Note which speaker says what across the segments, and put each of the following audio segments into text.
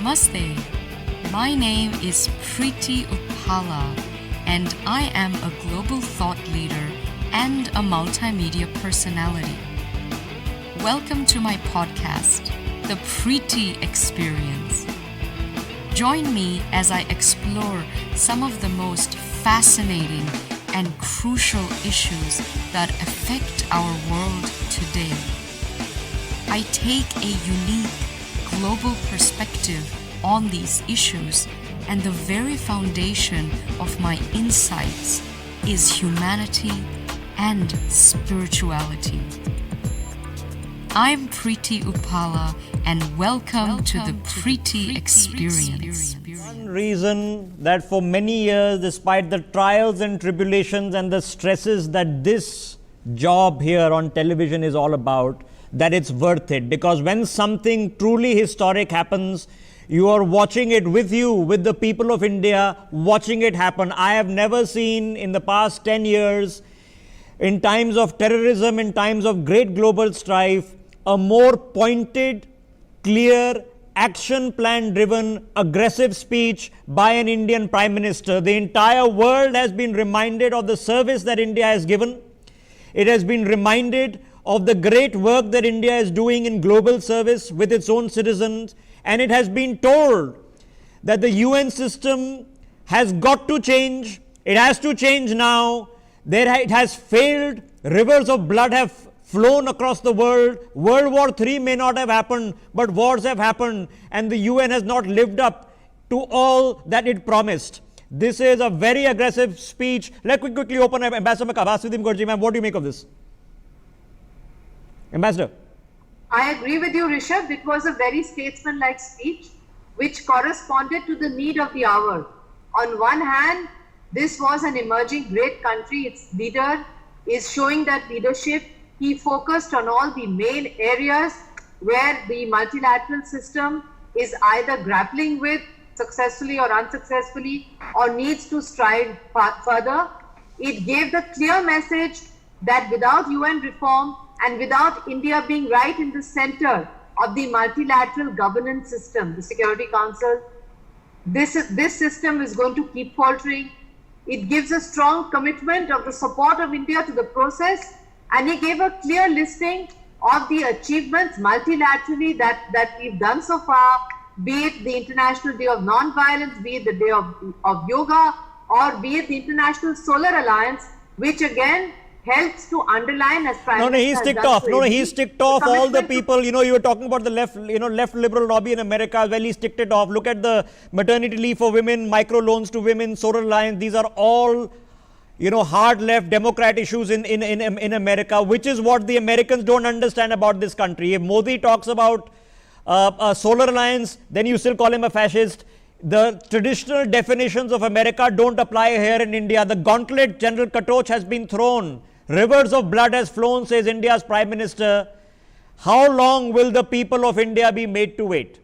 Speaker 1: Namaste. My name is Preeti Upala, and I am a global thought leader and a multimedia personality. Welcome to my podcast, The Preeti Experience. Join me as I explore some of the most fascinating and crucial issues that affect our world today. I take a unique global perspective on these issues, and the very foundation of my insights is humanity and spirituality. I'm Preeti Upala, and welcome to the Preeti Experience.
Speaker 2: One reason that for many years, despite the trials and tribulations and the stresses that this job here on television is all about, that it's worth it. Because when something truly historic happens, you are watching it with the people of India, watching it happen. I have never seen in the past 10 years, in times of terrorism, in times of great global strife, a more pointed, clear, action plan driven, aggressive speech by an Indian Prime Minister. The entire world has been reminded of the service that India has given. It has been reminded of the great work that India is doing in global service with its own citizens, and it has been told that the UN system has got to change. It has to change now. It has failed. Rivers of blood have flown across the world. World War III may not have happened, but wars have happened, and the UN has not lived up to all that it promised. This is a very aggressive speech. Let me quickly open up Ambassador Vasidhim Gorji, ma'am. What do you make of this? Ambassador.
Speaker 3: I agree with you, Rishabh. It was a very statesman-like speech which corresponded to the need of the hour. On one hand, this was an emerging great country. Its leader is showing that leadership. He focused on all the main areas where the multilateral system is either grappling with successfully or unsuccessfully, or needs to strive further. It gave the clear message that without UN reform and without India being right in the center of the multilateral governance system, the Security Council, this system is going to keep faltering. It gives a strong commitment of the support of India to the process, and he gave a clear listing of the achievements multilaterally that we've done so far, be it the International Day of Non-Violence, be it the Day of Yoga, or be it the International Solar Alliance, which again helps to underline as Prime Minister.
Speaker 2: He's ticked off. He's ticked off all the people. You were talking about the left liberal lobby in America. Well, he's ticked it off. Look at the maternity leave for women, micro loans to women, Solar Alliance. These are all, hard left Democrat issues in America, which is what the Americans don't understand about this country. If Modi talks about a Solar Alliance, then you still call him a fascist. The traditional definitions of America don't apply here in India. The gauntlet, General Katoch, has been thrown. Rivers of blood has flown, says India's Prime Minister. How long will the people of India be made to wait?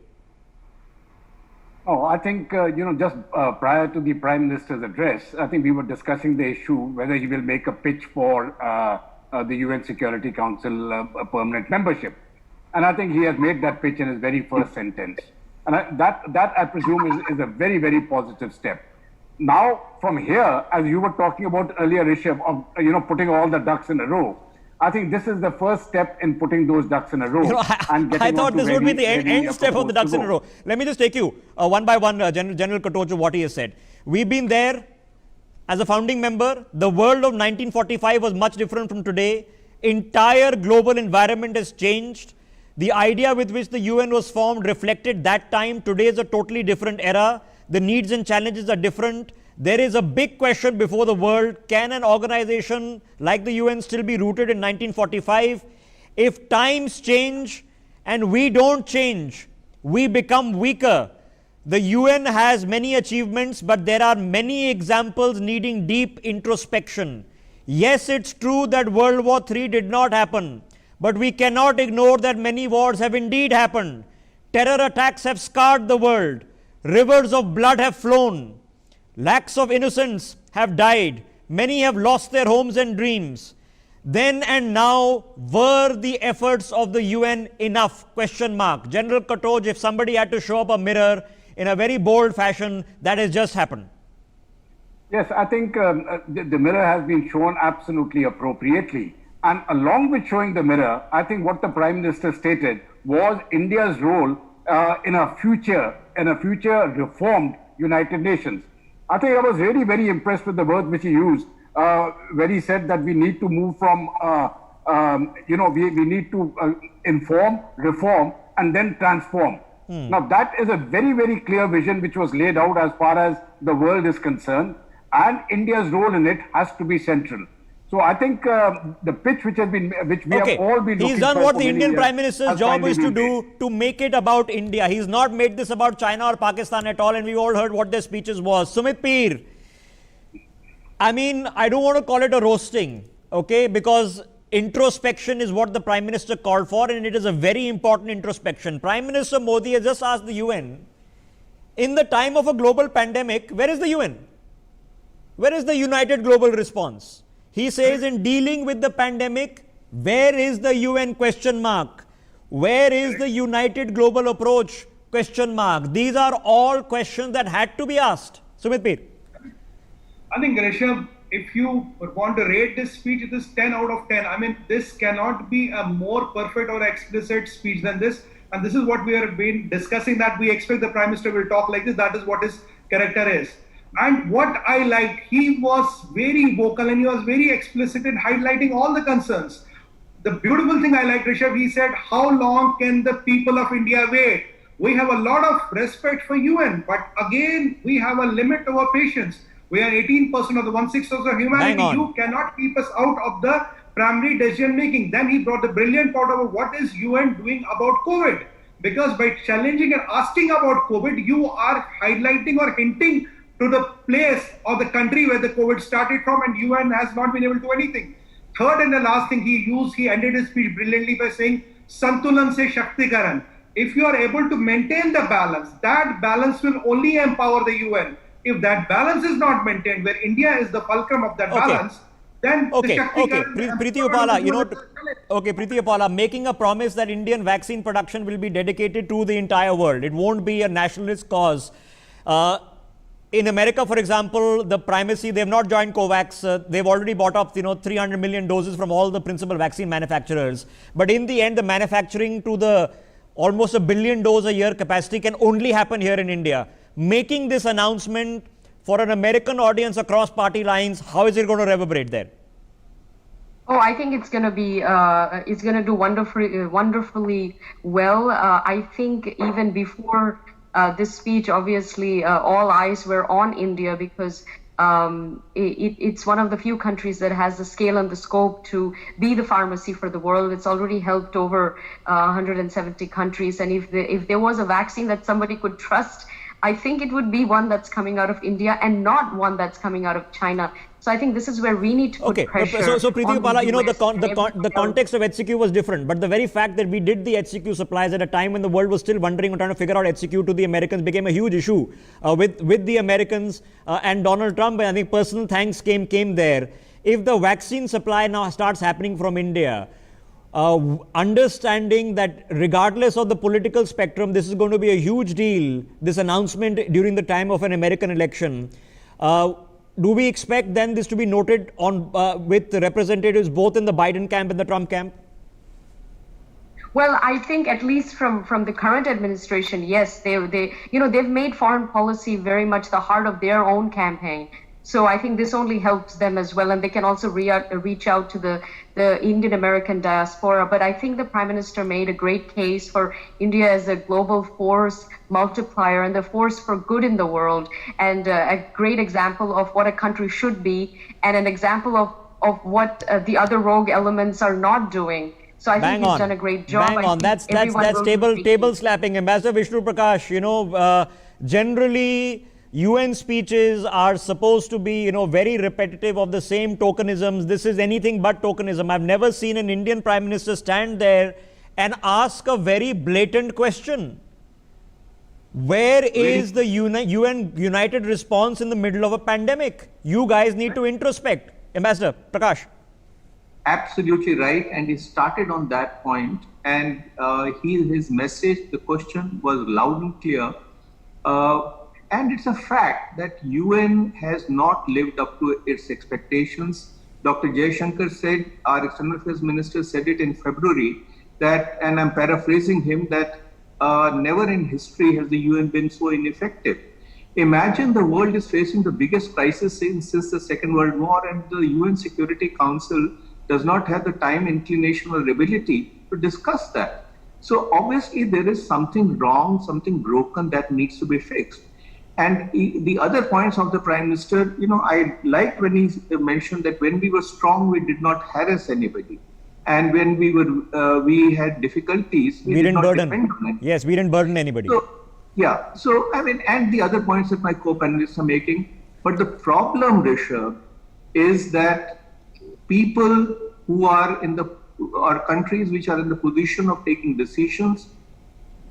Speaker 4: Oh, I think, just prior to the Prime Minister's address, I think we were discussing the issue whether he will make a pitch for the UN Security Council permanent membership. And I think he has made that pitch in his very first sentence. And that I presume is a very, very positive step. Now, from here, as you were talking about earlier, Rishabh, of putting all the ducks in a row, I think this is the first step in putting those ducks in a row.
Speaker 2: I thought this would be the end step of the ducks in a row. Let me just take you one by one, General Katoch, what he has said. We've been there as a founding member. The world of 1945 was much different from today. Entire global environment has changed. The idea with which the UN was formed reflected that time. Today is a totally different era. The needs and challenges are different. There is a big question before the world. Can an organization like the UN still be rooted in 1945? If times change and we don't change, we become weaker. The UN has many achievements, but there are many examples needing deep introspection. Yes, it's true that World War III did not happen, but we cannot ignore that many wars have indeed happened. Terror attacks have scarred the world. Rivers of blood have flown. Lakhs of innocents have died. Many have lost their homes and dreams. then and now, were the efforts of the UN enough? Question mark. General Katoj, if somebody had to show up a mirror in a very bold fashion, that has just happened.
Speaker 4: Yes, I think the mirror has been shown absolutely appropriately. And along with showing the mirror, I think what the Prime Minister stated was India's role in a future reformed United Nations. I think I was really very impressed with the words which he used, where he said that we need to move from, we need to inform, reform, and then transform. Now, that is a very, very clear vision which was laid out as far as the world is concerned, and India's role in it has to be central. So I think the pitch which have all been
Speaker 2: he's done what the Indian Prime Minister's job is to do, to make it about India. He's not made this about China or Pakistan at all, and we all heard what their speeches was. Sumit Peer, I mean, I don't want to call it a roasting, okay, because introspection is what the Prime Minister called for, and it is a very important introspection. Prime Minister Modi has just asked the UN, in the time of a global pandemic, where is the UN? Where is the United Global Response? He says, in dealing with the pandemic, where is the UN? Question mark. Where is the United Global Approach? Question mark. These are all questions that had to be asked. Sumit Peer.
Speaker 5: I think, Rishabh, if you want to rate this speech, it is 10 out of 10. I mean, this cannot be a more perfect or explicit speech than this. And this is what we have been discussing, that we expect the Prime Minister will talk like this. That is what his character is. And what I liked, he was very vocal and he was very explicit in highlighting all the concerns. The beautiful thing I liked, Rishabh, he said, how long can the people of India wait? We have a lot of respect for UN, but again, we have a limit to our patience. We are 18% of the 1/6 of humanity. You cannot keep us out of the primary decision making. Then he brought the brilliant part of what is UN doing about COVID? Because by challenging and asking about COVID, you are highlighting or hinting to the place or the country where the COVID started from, and UN has not been able to do anything. Third and the last thing he ended his speech brilliantly by saying, Santulan se Shaktikaran. If you are able to maintain the balance, that balance will only empower the UN. If that balance is not maintained, where India is the fulcrum of that balance, then
Speaker 2: Preeti Upala, Preeti Upala, making a promise that Indian vaccine production will be dedicated to the entire world. It won't be a nationalist cause. In America, for example, the primacy, they have not joined COVAX. They've already bought up, 300 million doses from all the principal vaccine manufacturers. But in the end, the manufacturing to the almost 1 billion dose a year capacity can only happen here in India. Making this announcement for an American audience across party lines, how is it going to reverberate there?
Speaker 6: Oh, I think it's going to be, it's going to do wonderfully well. I think even before this speech, obviously, all eyes were on India because it's one of the few countries that has the scale and the scope to be the pharmacy for the world. It's already helped over 170 countries. And if there was a vaccine that somebody could trust, I think it would be one that's coming out of India and not one that's coming out of China. So I think this is where we need to put pressure.
Speaker 2: So Preeti Upala, the context of HCQ was different, but the very fact that we did the HCQ supplies at a time when the world was still wondering and trying to figure out HCQ to the Americans became a huge issue with the Americans and Donald Trump. And I think personal thanks came there. If the vaccine supply now starts happening from India, understanding that regardless of the political spectrum, this is going to be a huge deal, this announcement during the time of an American election. Do we expect then this to be noted on with the representatives both in the Biden camp and the Trump camp?
Speaker 6: Well, I think at least from the current administration, yes, they've made foreign policy very much the heart of their own campaign. So I think this only helps them as well, and they can also reach out to the Indian American diaspora. But I think the Prime Minister made a great case for India as a global force multiplier and the force for good in the world, and a great example of what a country should be, and an example of what the other rogue elements are not doing. So I think he's done a great job.
Speaker 2: Bang on. That's table slapping. Ambassador Vishnu Prakash, generally UN speeches are supposed to be, very repetitive of the same tokenisms. This is anything but tokenism. I've never seen an Indian Prime Minister stand there and ask a very blatant question. Where is the UN united response in the middle of a pandemic? You guys need to introspect. Ambassador Prakash.
Speaker 7: absolutely right, and he started on that point. And his message, the question was loud and clear. And it's a fact that UN has not lived up to its expectations. Dr. Jaishankar said, our External Affairs Minister said it in February, that, and I'm paraphrasing him, that never in history has the UN been so ineffective. Imagine the world is facing the biggest crisis since the Second World War, and the UN Security Council does not have the time, inclination, or ability to discuss that. So obviously there is something wrong, something broken that needs to be fixed. And the other points of the Prime Minister, I liked when he mentioned that when we were strong, we did not harass anybody. And when we had difficulties, we did not
Speaker 2: burden.
Speaker 7: depend on it.
Speaker 2: Yes, we didn't burden anybody.
Speaker 7: So I mean, and the other points that my co-panelists are making. But the problem, Rishabh, is that people who are or countries which are in the position of taking decisions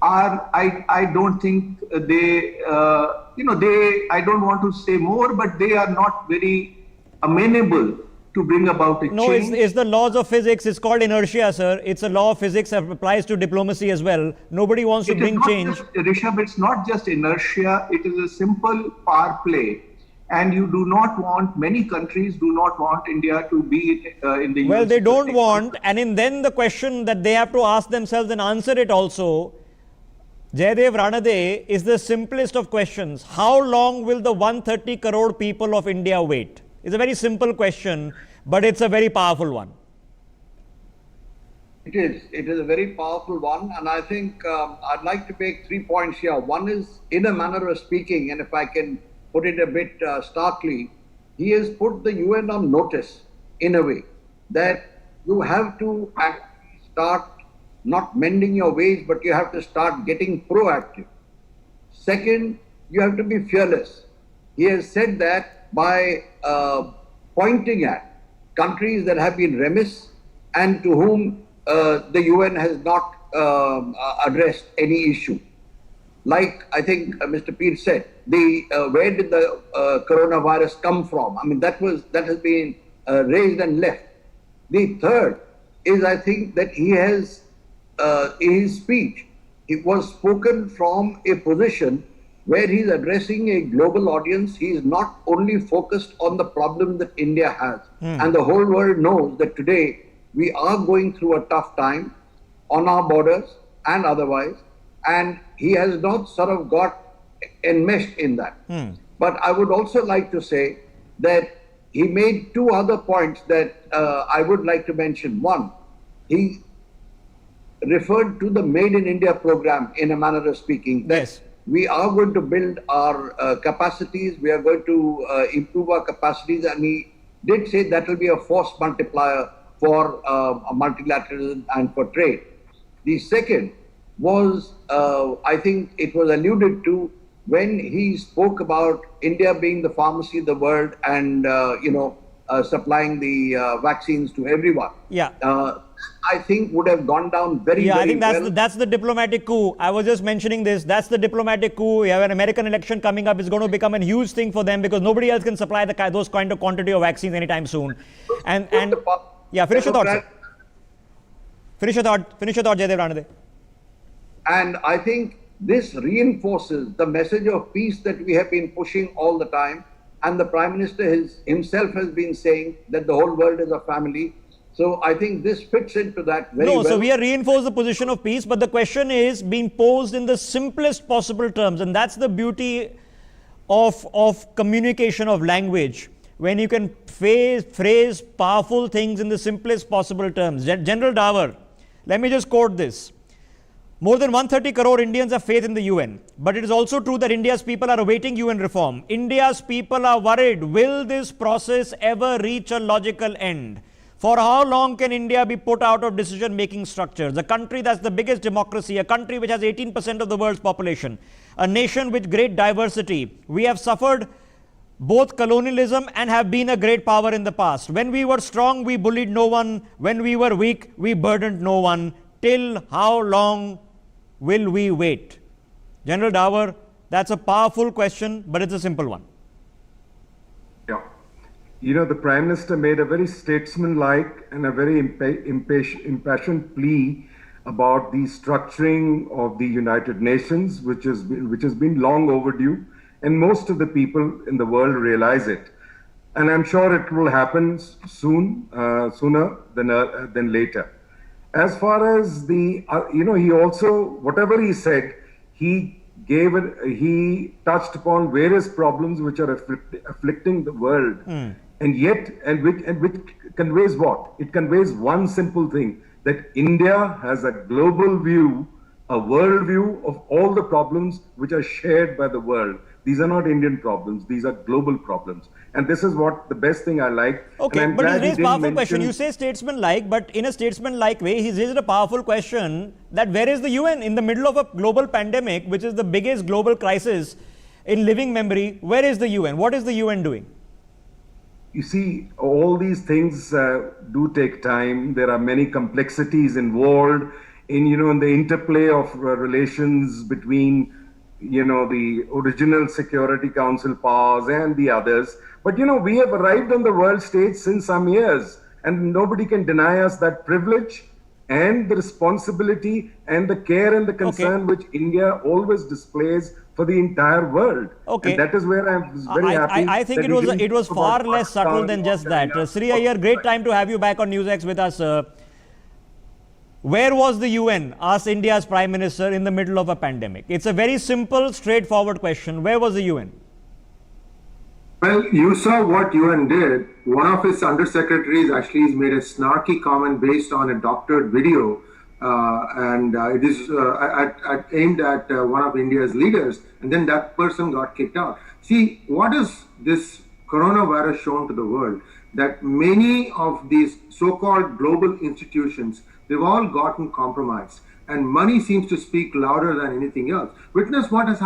Speaker 7: I don't think they, I don't want to say more, but they are not very amenable to bring about a change.
Speaker 2: No, it's the laws of physics. It's called inertia, sir. It's a law of physics that applies to diplomacy as well. Nobody wants to bring change.
Speaker 7: Rishabh, it's not just inertia. It is a simple power play. And you do not want, many countries do not want India to be in the UN.
Speaker 2: Well, they don't want. And then the question that they have to ask themselves and answer it also, Jaidev Ranade, is the simplest of questions. How long will the 130 crore people of India wait? It's a very simple question, but it's a very powerful one.
Speaker 8: It is. It is a very powerful one. And I think I'd like to make 3 points here. One is, in a manner of speaking, and if I can put it a bit starkly, he has put the UN on notice in a way that you have to actually start not mending your ways, but you have to start getting proactive. Second, you have to be fearless. He has said that by pointing at countries that have been remiss and to whom the UN has not addressed any issue. Like I think Mr. Peer said, where did the coronavirus come from? I mean, that has been raised and left. The third is, I think that he has, in his speech, it was spoken from a position where he's addressing a global audience. He is not only focused on the problem that India has, and the whole world knows that today we are going through a tough time on our borders and otherwise, and he has not sort of got enmeshed in that. But I would also like to say that he made 2 other points that I would like to mention. One, he referred to the Made in India program in a manner of speaking. That
Speaker 2: Yes.
Speaker 8: We are going to build our capacities, we are going to improve our capacities, and he did say that will be a force multiplier for multilateralism and for trade. The second was, I think it was alluded to when he spoke about India being the pharmacy of the world and, supplying the vaccines to everyone.
Speaker 2: Yeah.
Speaker 8: I think would have gone down very,
Speaker 2: Yeah,
Speaker 8: very
Speaker 2: I think
Speaker 8: well.
Speaker 2: that's the diplomatic coup. I was just mentioning this. That's the diplomatic coup. You have an American election coming up. It's going to become a huge thing for them because nobody else can supply those kind of quantity of vaccines anytime soon. And yeah, finish your thoughts, sir. Finish your thought, Jaidev Ranade.
Speaker 8: And I think this reinforces the message of peace that we have been pushing all the time. And the Prime Minister himself has been saying that the whole world is a family. So I think this fits into that very well.
Speaker 2: No, so we are reinforced the position of peace, but the question is being posed in the simplest possible terms. And that's the beauty of communication, of language, when you can phrase powerful things in the simplest possible terms. General Dawar, let me just quote this. More than 130 crore Indians have faith in the UN. But it is also true that India's people are awaiting UN reform. India's people are worried. Will this process ever reach a logical end? For how long can India be put out of decision-making structures? A country that's the biggest democracy, a country which has 18% of the world's population, a nation with great diversity. We have suffered both colonialism and have been a great power in the past. When we were strong, we bullied no one. When we were weak, we burdened no one. Till how long will we wait? General Dawar, that's a powerful question, but it's a simple one.
Speaker 4: Yeah.
Speaker 9: You know, the Prime Minister made a very statesman-like and a very impassioned plea about the structuring of the United Nations, which has been long overdue, and most of the people in the world realize it. And I'm sure it will happen soon, sooner than later. As far as the, he also, whatever he said, he touched upon various problems which are afflicting the world. And yet, which conveys what? It conveys one simple thing, that India has a global view, a world view of all the problems which are shared by the world. These are not Indian problems, these are global problems. And this is what the best thing I like.
Speaker 2: Okay, but he's raised a powerful question. You say statesman-like, but in a statesman-like way, he's raised a powerful question that where is the UN in the middle of a global pandemic, which is the biggest global crisis in living memory? Where is the UN? What is the UN doing?
Speaker 9: You see, all these things do take time. There are many complexities involved in the interplay of relations between, the original Security Council powers and the others. But, we have arrived on the world stage since some years, and nobody can deny us that privilege and the responsibility and the care and the concern which India always displays for the entire world.
Speaker 2: Okay.
Speaker 9: And that is where I'm very happy.
Speaker 2: I think it was far less subtle than just that. Sri Iyer, great time to have you back on NewsX with us. Where was the UN? Asked India's Prime Minister in the middle of a pandemic. It's a very simple, straightforward question. Where was the UN?
Speaker 10: Well, you saw what UN did. One of its undersecretaries actually has made a snarky comment based on a doctored video. And it is aimed at one of India's leaders, and then that person got kicked out. See, what is this coronavirus shown to the world? That many of these so-called global institutions, they've all gotten compromised, and money seems to speak louder than anything else. Witness what's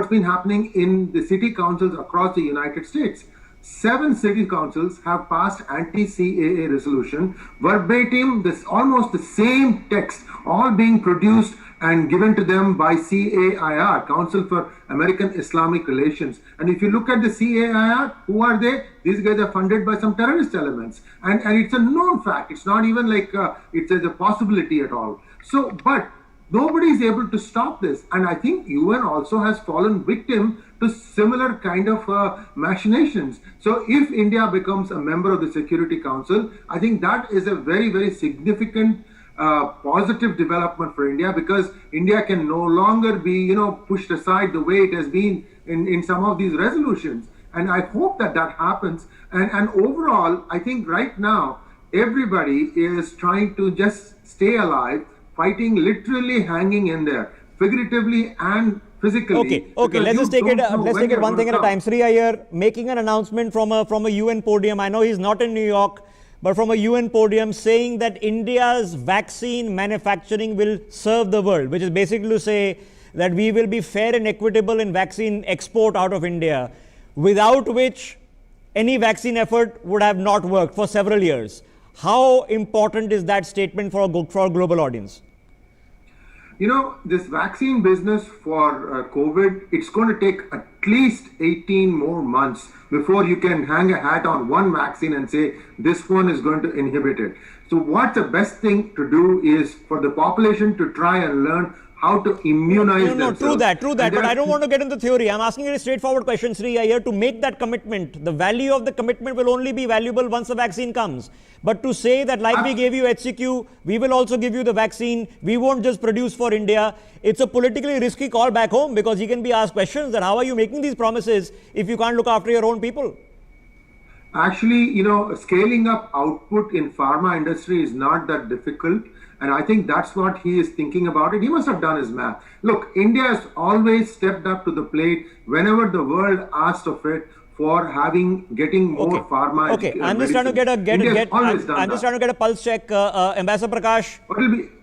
Speaker 10: been happening in the city councils across the United States. 7 city councils have passed anti-CAA resolution, verbatim, almost the same text, all being produced and given to them by CAIR, Council for American Islamic Relations. And if you look at the CAIR, who are they? These guys are funded by some terrorist elements. And it's a known fact. It's not even like it's a possibility at all. So, but nobody is able to stop this. And I think UN also has fallen victim to similar kind of machinations. So if India becomes a member of the Security Council, I think that is a very, very significant positive development for India, because India can no longer be, pushed aside the way it has been in some of these resolutions. And I hope that happens. And overall, I think right now, everybody is trying to just stay alive, fighting, literally hanging in there, figuratively and physically.
Speaker 2: Okay. Let's take it one thing at a time. Sri Iyer making an announcement from a UN podium. I know he's not in New York, but from a UN podium saying that India's vaccine manufacturing will serve the world, which is basically to say that we will be fair and equitable in vaccine export out of India, without which any vaccine effort would have not worked for several years. How important is that statement for a global audience?
Speaker 10: This vaccine business for COVID, it's going to take at least 18 more months before you can hang a hat on one vaccine and say this one is going to inhibit it. So what the best thing to do is for the population to try and learn how to immunize themselves.
Speaker 2: True that. But I don't want to get into theory. I'm asking you a straightforward question, Sri Iyer. To make that commitment, the value of the commitment will only be valuable once the vaccine comes. But to say that like we gave you HCQ, we will also give you the vaccine, we won't just produce for India, it's a politically risky call back home, because he can be asked questions that how are you making these promises if you can't look after your own people?
Speaker 10: Actually, scaling up output in pharma industry is not that difficult. And I think that's what he is thinking about it. He must have done his math. Look, India has always stepped up to the plate whenever the world asked of it for getting more pharma.
Speaker 2: Okay, I'm just trying to get a pulse check. Ambassador Prakash,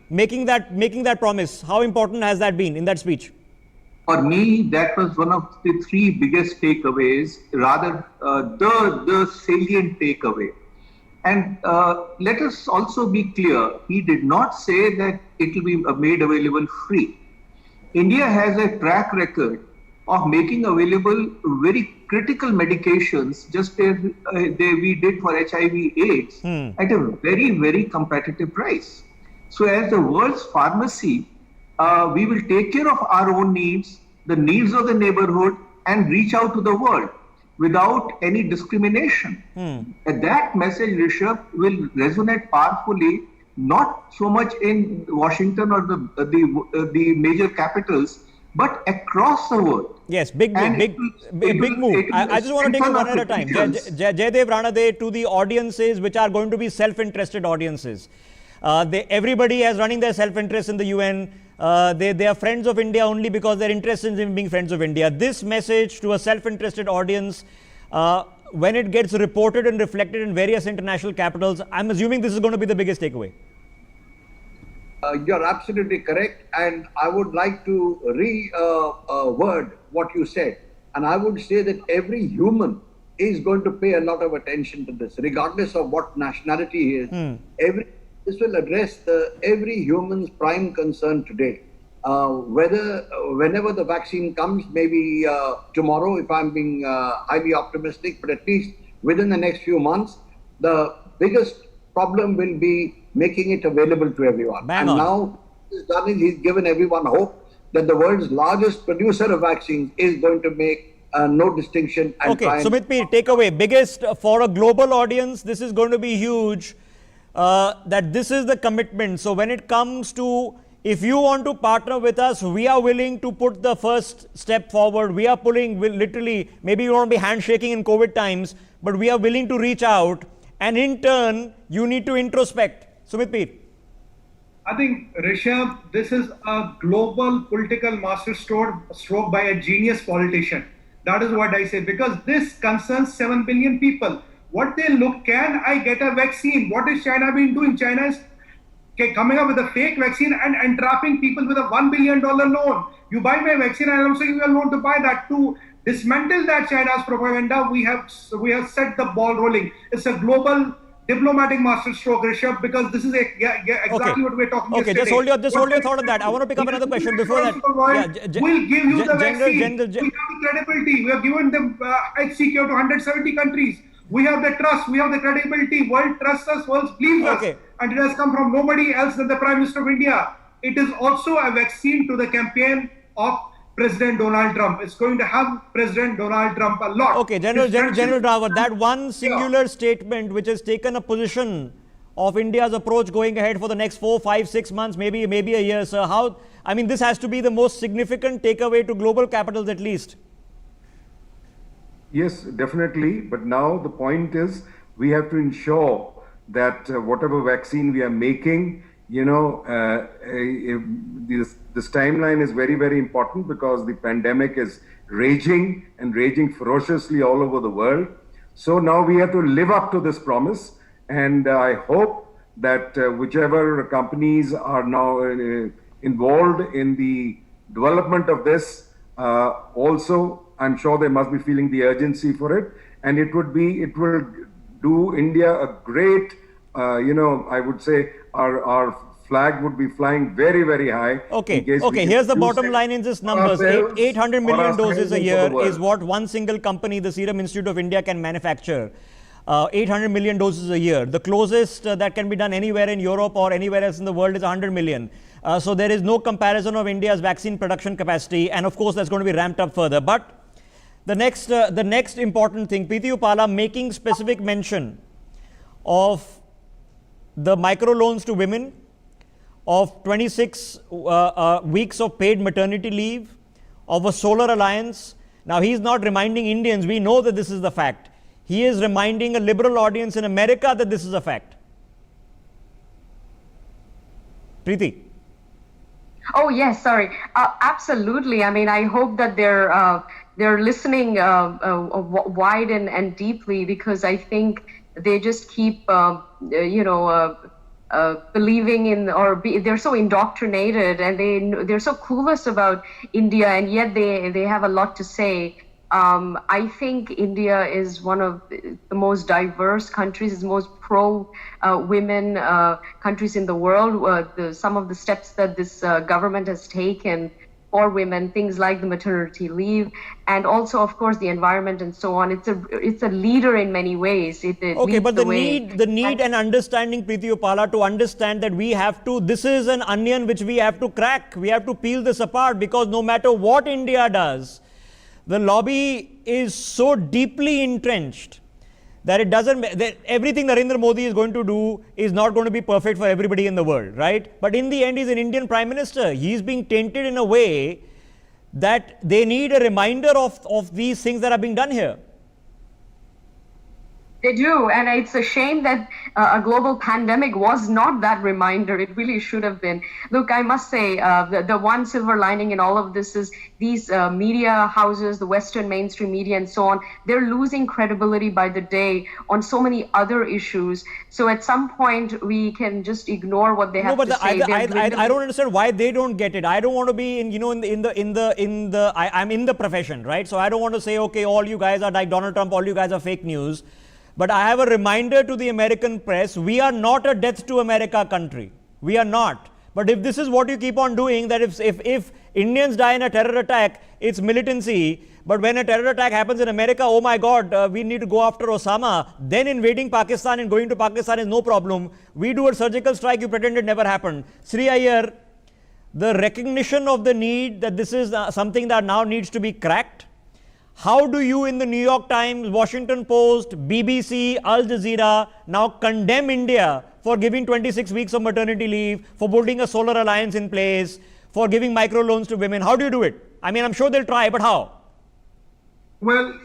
Speaker 2: making that promise, how important has that been in that speech?
Speaker 7: For me, that was one of the 3 biggest takeaways, rather the salient takeaway. And let us also be clear, he did not say that it will be made available free. India has a track record of making available very critical medications, just as we did for HIV/AIDS, at a very, very competitive price. So as the world's pharmacy, we will take care of our own needs, the needs of the neighborhood, and reach out to the world without any discrimination. And that message, Rishabh, will resonate powerfully, not so much in Washington or the major capitals, but across the world.
Speaker 2: Yes, big move. I just want to take it one at a time. Jaydev Ranade, to the audiences which are going to be self-interested audiences. Everybody is running their self-interest in the UN. They are friends of India only because they're interested in being friends of India. This message to a self-interested audience, when it gets reported and reflected in various international capitals, I'm assuming this is going to be the biggest takeaway.
Speaker 8: You're absolutely correct. And I would like to re-word what you said. And I would say that every human is going to pay a lot of attention to this, regardless of what nationality he is. This will address every human's prime concern today. Whenever the vaccine comes, maybe tomorrow, if I'm being highly optimistic, but at least within the next few months, the biggest problem will be making it available to everyone. Now, he's given everyone hope that the world's largest producer of vaccines is going to make no distinction. And
Speaker 2: Sumit Peer, take away. Biggest for a global audience, this is going to be huge. That this is the commitment. So when it comes to, if you want to partner with us, we are willing to put the first step forward. We are pulling, literally, maybe you want to be handshaking in COVID times, but we are willing to reach out. And in turn, you need to introspect. Sumit Peer.
Speaker 5: I think, Rishabh, this is a global political masterstroke by a genius politician. That is what I say, because this concerns 7 billion people. What they look, can I get a vaccine? What is China been doing? China is coming up with a fake vaccine and entrapping people with a $1 billion loan. You buy my vaccine and I'm saying you will want to buy that too. Dismantle that China's propaganda. We have set the ball rolling. It's a global diplomatic masterstroke, Rishabh, because this is exactly what we're talking about.
Speaker 2: Okay, just hold your thought on that. I want to pick up another question before that.
Speaker 5: We'll give you the vaccine. We have the credibility. We have given them HCQ to 170 countries. We have the trust, we have the credibility. World trusts us, world believes us. And it has come from nobody else than the Prime Minister of India. It is also a vaccine to the campaign of President Donald Trump. It's going to have President Donald Trump a lot.
Speaker 2: Okay, General Rawat, that one singular statement which has taken a position of India's approach going ahead for the next 4, 5, 6 months, maybe a year, sir. This has to be the most significant takeaway to global capitals at least.
Speaker 9: Yes, definitely. But now the point is we have to ensure that whatever vaccine we are making, this timeline is very, very important because the pandemic is raging and raging ferociously all over the world. So now we have to live up to this promise. And I hope that whichever companies are now involved in the development of this, also I'm sure they must be feeling the urgency for it, and it will do India a great, I would say our flag would be flying very, very high.
Speaker 2: Okay, here's the bottom line in this numbers. 800 million doses a year is what one single company, the Serum Institute of India, can manufacture. 800 million doses a year. The closest that can be done anywhere in Europe or anywhere else in the world is 100 million. So there is no comparison of India's vaccine production capacity, and of course that's going to be ramped up further. But the next important thing, Preeti Upala making specific mention of the microloans to women, of 26 weeks of paid maternity leave, of a solar alliance. Now he's not reminding Indians, we know that this is the fact. He is reminding a liberal audience in America that this is a fact. Preeti.
Speaker 6: Oh yes, sorry. Absolutely. I hope that they're listening wide and deeply, because I think they just keep believing in, they're so indoctrinated and they're so clueless about India, and yet they have a lot to say. I think India is one of the most diverse countries, the most pro-women countries in the world. Some of the steps that this government has taken for women, things like the maternity leave, and also, of course, the environment and so on. It's a leader in many ways. It
Speaker 2: Okay, but the
Speaker 6: way.
Speaker 2: need and understanding, Preeti Upala, to understand that we have to, this is an onion which we have to crack. We have to peel this apart, because no matter what India does, the lobby is so deeply entrenched that it doesn't, that everything Narendra Modi is going to do is not going to be perfect for everybody in the world, right? But in the end, he's an Indian Prime Minister. He's being tainted in a way that they need a reminder of these things that are being done here.
Speaker 6: They do, and it's a shame that a global pandemic was not that reminder. It really should have been. Look, I must say, the one silver lining in all of this is these media houses, the Western mainstream media and so on, they're losing credibility by the day on so many other issues. So at some point, we can just ignore what they have to say.
Speaker 2: I don't understand why they don't get it. I don't want to be I'm in the profession, right? So I don't want to say, okay, all you guys are like Donald Trump, all you guys are fake news. But I have a reminder to the American press, we are not a death to America country. We are not. But if this is what you keep on doing, that if Indians die in a terror attack, it's militancy. But when a terror attack happens in America, oh my God, we need to go after Osama. Then invading Pakistan and going to Pakistan is no problem. We do a surgical strike, you pretend it never happened. Sri Iyer, the recognition of the need that this is something that now needs to be cracked. How do you in the New York Times, Washington Post, BBC, Al Jazeera now condemn India for giving 26 weeks of maternity leave, for putting a solar alliance in place, for giving microloans to women? How do you do it? I mean, I'm sure they'll try, but how?
Speaker 10: Well,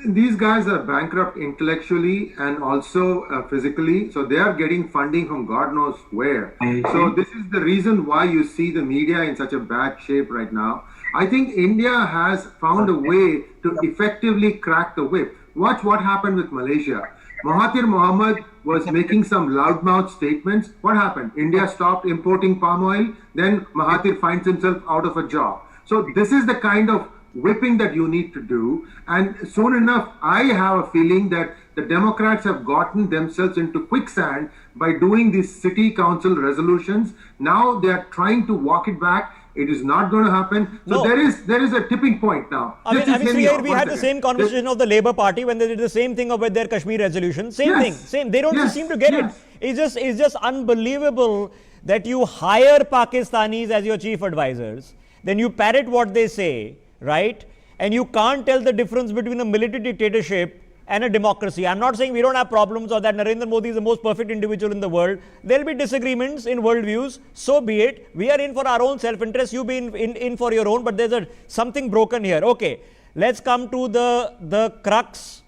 Speaker 10: these guys are bankrupt intellectually and also physically, so they are getting funding from God knows where. So this is the reason why you see the media in such a bad shape right now. I think India has found a way to effectively crack the whip. Watch what happened with Malaysia. Mahathir Mohamad was making some loudmouth statements. What happened? India stopped importing palm oil. Then Mahathir finds himself out of a job. So this is the kind of whipping that you need to do. And soon enough, I have a feeling that the Democrats have gotten themselves into quicksand by doing these city council resolutions. Now they are trying to walk it back. It is not going to happen. So there is a tipping point now.
Speaker 2: We had the same conversation of the Labour Party when they did the same thing with their Kashmir resolution. Same thing. They don't seem to get it. It's just unbelievable that you hire Pakistanis as your chief advisors, then you parrot what they say, right? And you can't tell the difference between a military dictatorship and a democracy. I'm not saying we don't have problems or that Narendra Modi is the most perfect individual in the world. There'll be disagreements in worldviews. So be it. We are in for our own self-interest. You be in for your own. But there's something broken here. Okay, let's come to the crux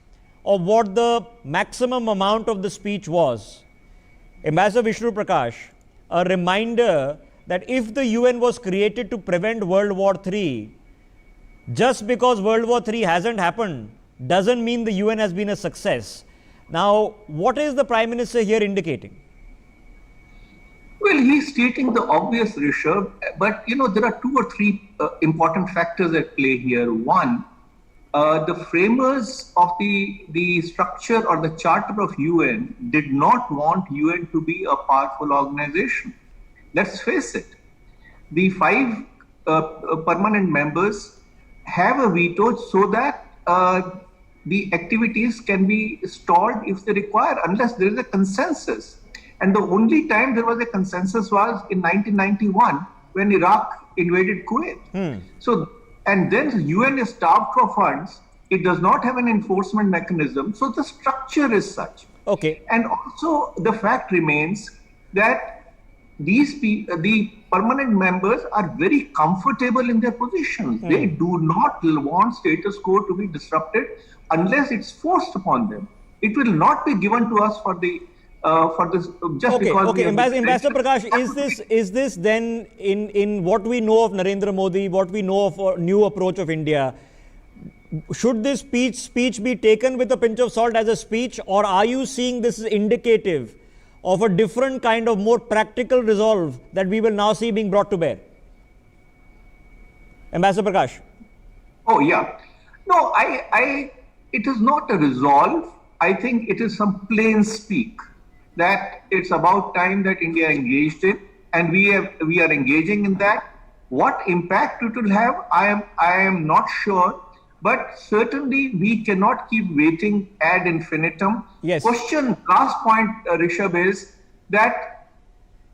Speaker 2: of what the maximum amount of the speech was. Ambassador Vishnu Prakash, a reminder that if the UN was created to prevent World War III, just because World War III hasn't happened doesn't mean the UN has been a success. Now, what is the Prime Minister here indicating?
Speaker 7: Well, he's stating the obvious, Rishabh, but there are two or three important factors at play here. One, the framers of the structure or the charter of UN did not want UN to be a powerful organization. Let's face it. The 5 permanent members have a veto so that the activities can be stalled if they require, unless there is a consensus. And the only time there was a consensus was in 1991 when Iraq invaded Kuwait. So, and then the UN is starved for funds. It does not have an enforcement mechanism. So the structure is such.
Speaker 2: Okay.
Speaker 7: And also the fact remains that the permanent members are very comfortable in their positions. They do not want status quo to be disrupted unless it's forced upon them. It will not be given to us for this just because.
Speaker 2: Okay, Ambassador Prakash, is this then in what we know of Narendra Modi, what we know of a new approach of India? Should this speech be taken with a pinch of salt as a speech, or are you seeing this as indicative of a different kind of more practical resolve that we will now see being brought to bear? Ambassador Prakash.
Speaker 7: Oh yeah. No, it is not a resolve. I think it is some plain speak that it's about time that India engaged in, and we are engaging in that. What impact it will have, I am not sure. But certainly we cannot keep waiting ad infinitum.
Speaker 2: Yes.
Speaker 7: Question, last point, Rishabh, is that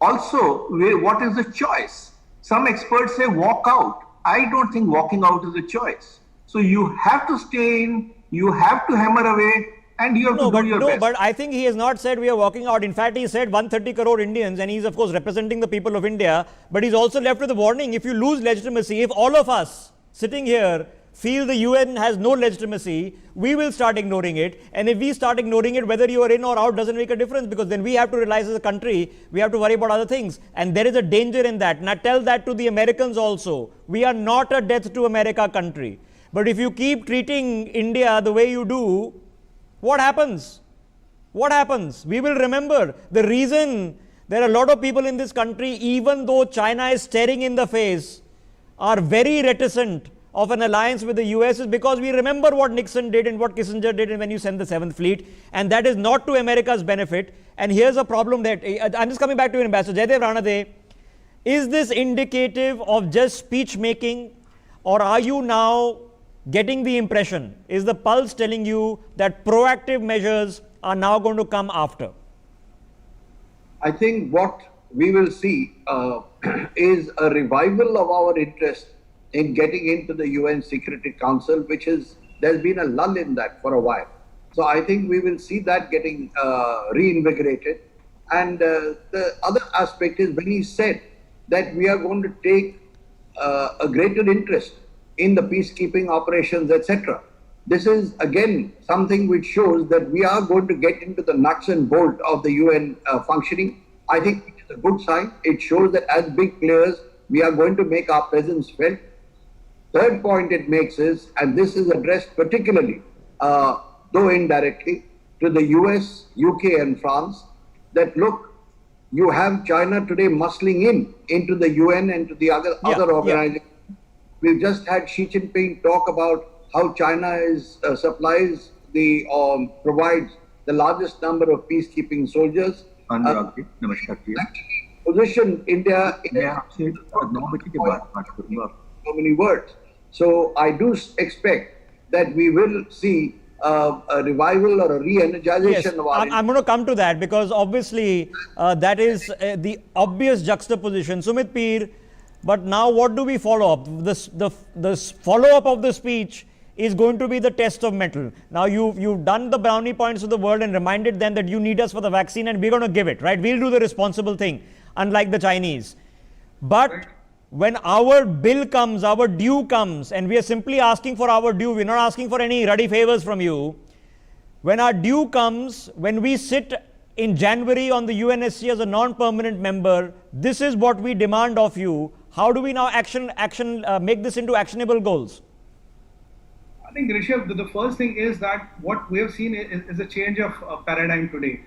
Speaker 7: also what is the choice? Some experts say walk out. I don't think walking out is a choice. So you have to stay in, you have to hammer away, and you have to do your best.
Speaker 2: But I think he has not said we are walking out. In fact, he said 130 crore Indians, and he's of course representing the people of India. But he's also left with a warning. If you lose legitimacy, if all of us sitting here feel the UN has no legitimacy, we will start ignoring it. And if we start ignoring it, whether you are in or out doesn't make a difference, because then we have to realize as a country, we have to worry about other things. And there is a danger in that. And I tell that to the Americans also. We are not a death to America country. But if you keep treating India the way you do, what happens? What happens? We will remember the reason there are a lot of people in this country, even though China is staring in the face, are very reticent of an alliance with the US, is because we remember what Nixon did and what Kissinger did when you sent the 7th Fleet, and that is not to America's benefit. And here's a problem that I'm just coming back to you, Ambassador Jaidev Ranade. Is this indicative of just speech making, or are you now getting the impression, is the pulse telling you that proactive measures are now going to come after?
Speaker 8: I think what we will see is a revival of our interest in getting into the UN Security Council, there's been a lull in that for a while. So I think we will see that getting reinvigorated. And the other aspect is when he said that we are going to take a greater interest in the peacekeeping operations, etc. This is again something which shows that we are going to get into the nuts and bolts of the UN functioning. I think it is a good sign. It shows that as big players, we are going to make our presence felt. Third point it makes is, and this is addressed particularly, though indirectly, to the US, UK and France, that look, you have China today muscling into the UN and to the other organizations. We've just had Xi Jinping talk about how China provides the largest number of peacekeeping soldiers. Position India in so many words. So I do expect that we will see a revival or a re-energization of our...
Speaker 2: I'm going to come to that, because obviously that is the obvious juxtaposition. Sumit Peer, but now what do we follow up? The follow-up of the speech is going to be the test of mettle. Now you've done the brownie points of the world and reminded them that you need us for the vaccine and we're going to give it, right? We'll do the responsible thing, unlike the Chinese. But when our bill comes, our due comes, and we are simply asking for our due, we're not asking for any ruddy favors from you. When our due comes, when we sit in January on the UNSC as a non-permanent member, this is what we demand of you. How do we now make this into actionable goals?
Speaker 5: I think, Rishabh, the first thing is that what we have seen is a change of paradigm today.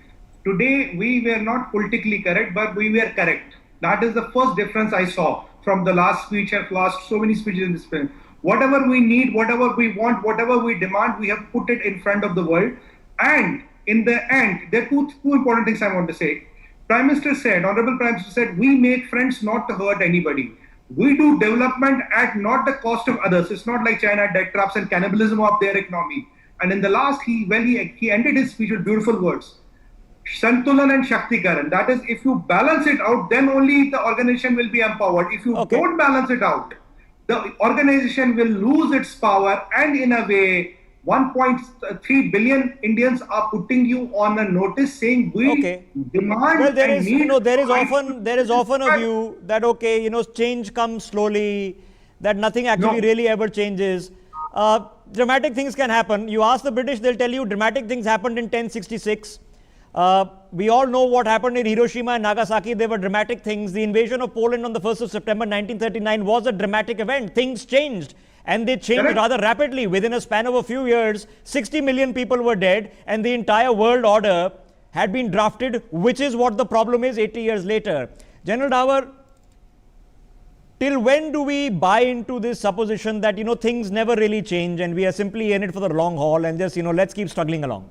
Speaker 5: Today, we were not politically correct, but we were correct. That is the first difference I saw from the last speech and last so many speeches in this film. Whatever we need, whatever we want, whatever we demand, we have put it in front of the world. And in the end, there are two important things I want to say. Prime Minister said, Honorable Prime Minister said, we make friends not to hurt anybody. We do development at not the cost of others. It's not like China debt traps and cannibalism of their economy. And in the last, he ended his speech with beautiful words. Santulan and Shaktikaran. That is, if you balance it out, then only the organization will be empowered. If you don't balance it out, the organization will lose its power, and in a way, 1.3 billion Indians are putting you on a notice saying we demand.
Speaker 2: Well, there is often a view that change comes slowly, that nothing actually really ever changes. Dramatic things can happen. You ask the British, they'll tell you dramatic things happened in 1066. We all know what happened in Hiroshima and Nagasaki. There were dramatic things. The invasion of Poland on the 1st of September 1939 was a dramatic event. Things changed, and they changed rather rapidly. Within a span of a few years, 60 million people were dead, and the entire world order had been drafted, which is what the problem is 80 years later. General Dawar, till when do we buy into this supposition that, things never really change and we are simply in it for the long haul and just, let's keep struggling along?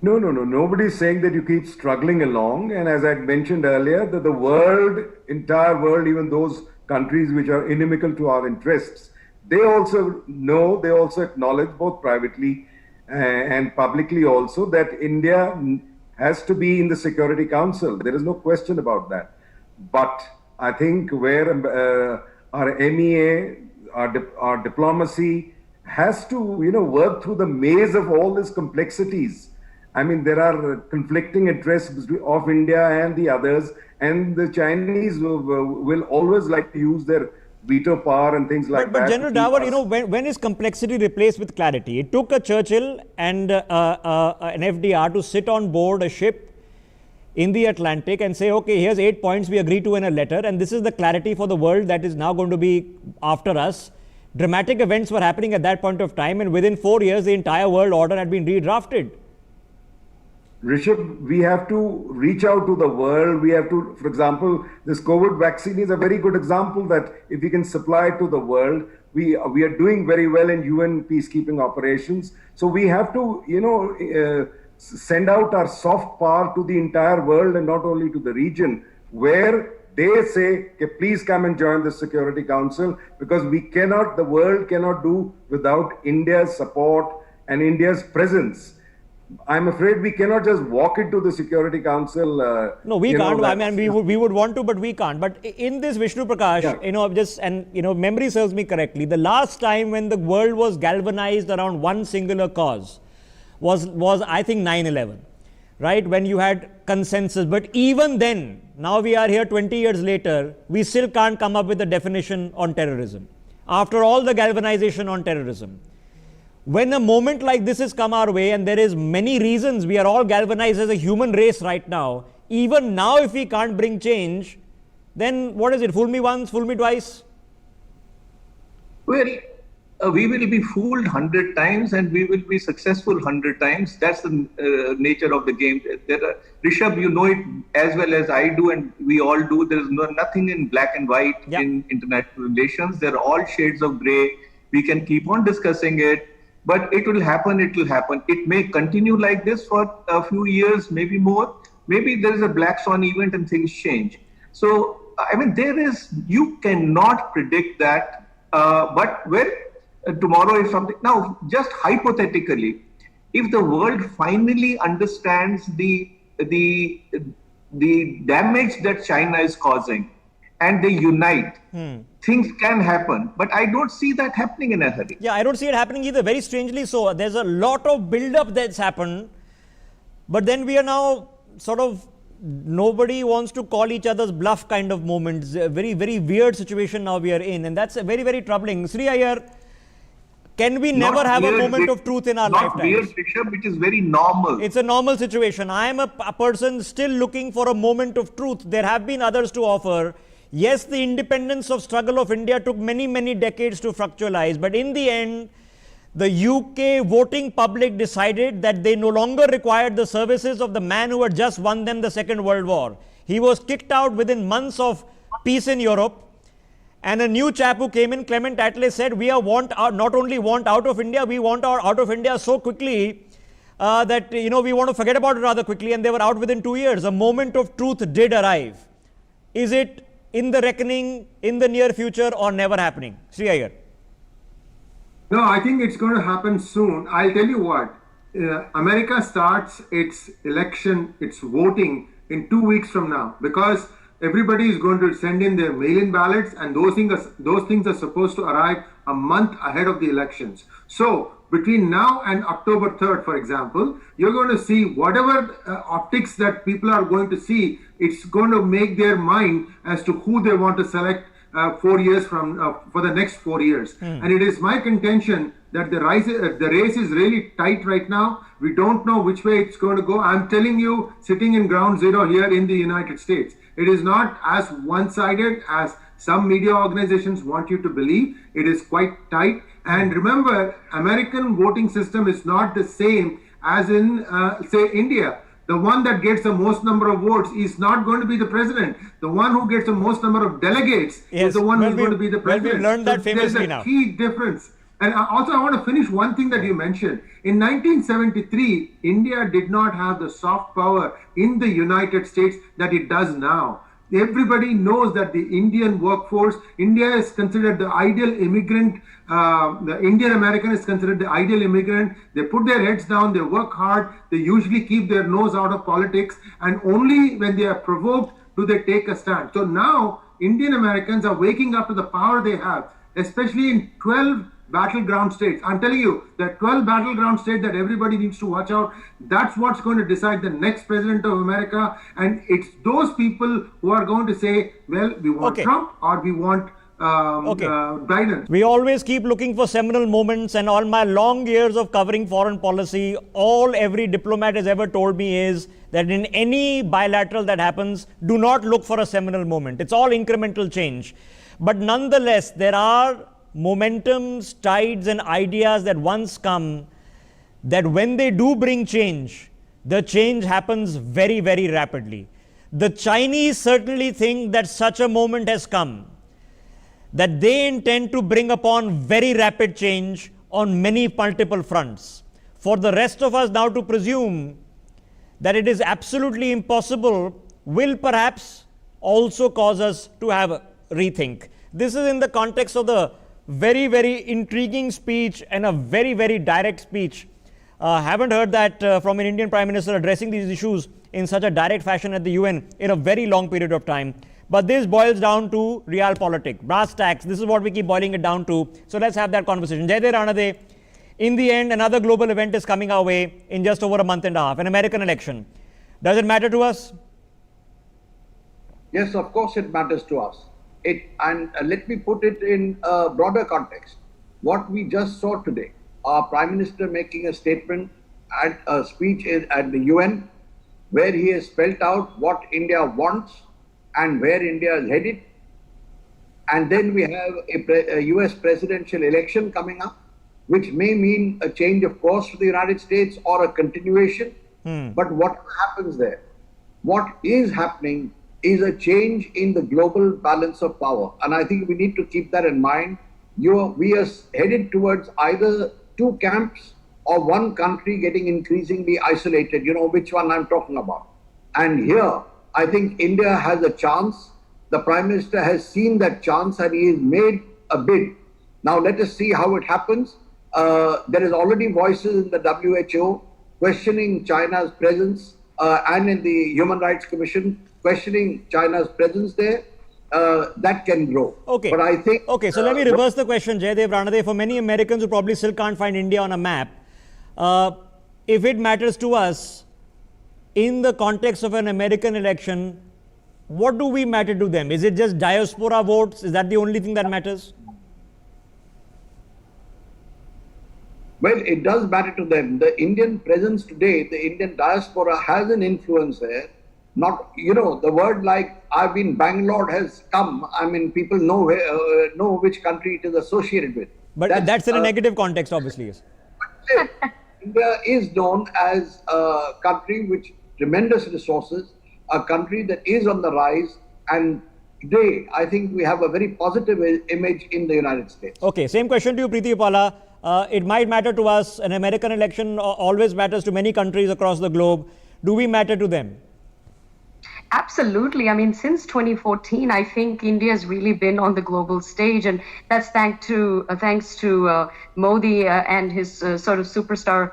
Speaker 9: No. Nobody's saying that you keep struggling along. And as I mentioned earlier, that the entire world, even those countries which are inimical to our interests, they also know, they also acknowledge both privately and publicly also that India has to be in the Security Council. There is no question about that. But I think where our MEA, our diplomacy has to, work through the maze of all these complexities. I mean, there are conflicting interests of India and the others, and the Chinese will always like to use their veto power and things like that.
Speaker 2: But General Dawar, when is complexity replaced with clarity? It took a Churchill and an FDR to sit on board a ship in the Atlantic and say, okay, here's 8 points we agree to in a letter, and this is the clarity for the world that is now going to be after us. Dramatic events were happening at that point of time, and within 4 years, the entire world order had been redrafted.
Speaker 9: Rishabh, we have to reach out to the world. We have to, for example, this COVID vaccine is a very good example that if we can supply it to the world, we are doing very well in UN peacekeeping operations. So we have to, send out our soft power to the entire world and not only to the region, where they say, okay, please come and join the Security Council, because the world cannot do without India's support and India's presence. I'm afraid we cannot just walk into the Security Council.
Speaker 2: No, we can't. I mean, we would want to, but we can't. But in this, Vishnu Prakash, memory serves me correctly, the last time when the world was galvanized around one singular cause was I think 9/11, right? When you had consensus. But even then, now we are here 20 years later, we still can't come up with a definition on terrorism. After all the galvanization on terrorism. When a moment like this has come our way, and there is many reasons we are all galvanized as a human race right now, even now if we can't bring change, then what is it? Fool me once, fool me twice?
Speaker 7: Well, we will be fooled 100 times and we will be successful 100 times. That's the nature of the game. Rishabh, you know it as well as I do, and we all do. There is nothing in black and white in international relations. There are all shades of gray. We can keep on discussing it, but it will happen. It will happen. It may continue like this for a few years, maybe more. Maybe there is a black swan event and things change. So, I mean, you cannot predict that. But tomorrow is something. Now, just hypothetically, if the world finally understands the damage that China is causing and they unite, things can happen. But I don't see that happening in a hurry.
Speaker 2: Yeah, I don't see it happening either. Very strangely so. There's a lot of build-up that's happened. But then we are now sort of, nobody wants to call each other's bluff kind of moments. A very, very weird situation now we are in. And that's very, very troubling. Sri Iyer, can we never have a moment of truth in our lifetimes?
Speaker 7: Not weird, Rishabh, it is very normal.
Speaker 2: It's a normal situation. I am a person still looking for a moment of truth. There have been others to offer. Yes, the independence of struggle of India took many, many decades to fructualize. But in the end, the UK voting public decided that they no longer required the services of the man who had just won them the Second World War. He was kicked out within months of peace in Europe. And a new chap who came in, Clement Attlee, said, we are not only want out of India, we want out of India so quickly that, we want to forget about it rather quickly. And they were out within 2 years. A moment of truth did arrive. Is it in the reckoning, in the near future, or never happening? Sri Iyer.
Speaker 10: No, I think it's going to happen soon. I'll tell you what, America starts its election, its voting in 2 weeks from now, because everybody is going to send in their mail-in ballots, and those things are supposed to arrive a month ahead of the elections. So between now and October 3rd, for example, you're going to see whatever optics that people are going to see. It's going to make their mind as to who they want to select 4 years from for the next 4 years. And it is my contention that the race is really tight right now. We don't know which way it's going to go. I'm telling you, sitting in ground zero here in the United States, it is not as one-sided as some media organizations want you to believe. It is quite tight. And remember, American voting system is not the same as in, say, India. The one that gets the most number of votes is not going to be the president. The one who gets the most number of delegates is the one who's going to be the president.
Speaker 2: Well, we've learned that famously now.
Speaker 10: There's a key difference. And also, I want to finish one thing that you mentioned. In 1973, India did not have the soft power in the United States that it does now. Everybody knows that the Indian workforce, India is considered the ideal immigrant. The Indian American is considered the ideal immigrant. They put their heads down, they work hard, they usually keep their nose out of politics, and only when they are provoked do they take a stand. So now Indian Americans are waking up to the power they have, especially in 12 battleground states. I'm telling you, that 12 battleground states that everybody needs to watch out. That's what's going to decide the next president of America. And it's those people who are going to say, well, we want Trump or we want Biden.
Speaker 2: We always keep looking for seminal moments, and all my long years of covering foreign policy, every diplomat has ever told me is that in any bilateral that happens, do not look for a seminal moment. It's all incremental change. But nonetheless, there are momentums, tides and ideas that once come, that when they do bring change, the change happens very, very rapidly. The Chinese certainly think that such a moment has come, that they intend to bring upon very rapid change on many multiple fronts. For the rest of us now to presume that it is absolutely impossible will perhaps also cause us to have a rethink. This is in the context of the very, very intriguing speech and a very, very direct speech. Haven't heard that from an Indian Prime Minister addressing these issues in such a direct fashion at the UN in a very long period of time. But this boils down to realpolitik, brass tacks. This is what we keep boiling it down to. So let's have that conversation. Jaydev Ranade, in the end, another global event is coming our way in just over a month and a half, an American election. Does it matter to us?
Speaker 8: Yes, of course it matters to us. Let me put it in a broader context. What we just saw today, our Prime Minister making a statement at a speech at the UN, where he has spelled out what India wants and where India is headed. And then we have a US presidential election coming up, which may mean a change of course for the United States or a continuation. But what happens there? What is happening is a change in the global balance of power. And I think we need to keep that in mind. We are headed towards either two camps or one country getting increasingly isolated, which one I'm talking about. And here, I think India has a chance. The Prime Minister has seen that chance and he has made a bid. Now let us see how it happens. There is already voices in the WHO questioning China's presence and in the Human Rights Commission questioning China's presence there. That can grow.
Speaker 2: Okay.
Speaker 8: But I think...
Speaker 2: Okay, so let me reverse the question, Jaydev Ranade. For many Americans who probably still can't find India on a map, if it matters to us, in the context of an American election, what do we matter to them? Is it just diaspora votes? Is that the only thing that matters?
Speaker 8: Well, it does matter to them. The Indian presence today, the Indian diaspora has an influence there. Not, the word like I've been Bangalore has come. I mean, people know which country it is associated with.
Speaker 2: But that's in a negative context, obviously. Yes.
Speaker 8: India is known as a country with tremendous resources, a country that is on the rise. And today, I think we have a very positive image in the United States.
Speaker 2: Okay, same question to you, Preeti Upala. It might matter to us. An American election always matters to many countries across the globe. Do we matter to them?
Speaker 6: Absolutely. I mean, since 2014, I think India has really been on the global stage, and that's thanks to Modi and his sort of superstar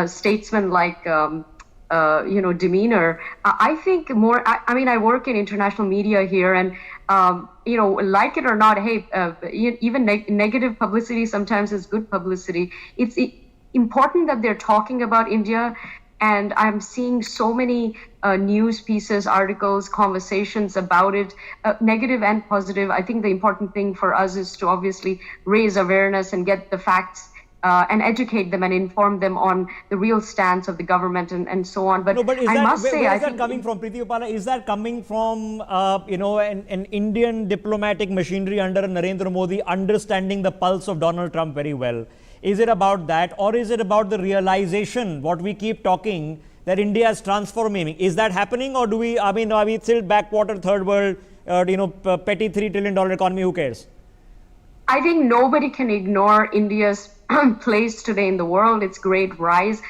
Speaker 6: statesman-like, demeanor. I think more. I mean, I work in international media here, and like it or not, hey, even negative publicity sometimes is good publicity. It's important that they're talking about India. And I'm seeing so many news pieces, articles, conversations about it, negative and positive. I think the important thing for us is to obviously raise awareness and get the facts and educate them and inform them on the real stance of the government and so on. But,
Speaker 2: where is that coming from, Preeti Upala? Is that coming from, an Indian diplomatic machinery under Narendra Modi understanding the pulse of Donald Trump very well? Is it about that, or is it about the realization, what we keep talking, that India is transforming? Is that happening, or are we still backwater, third world, petty $3 trillion economy? Who cares?
Speaker 6: I think nobody can ignore India's place today in the world, its great rise.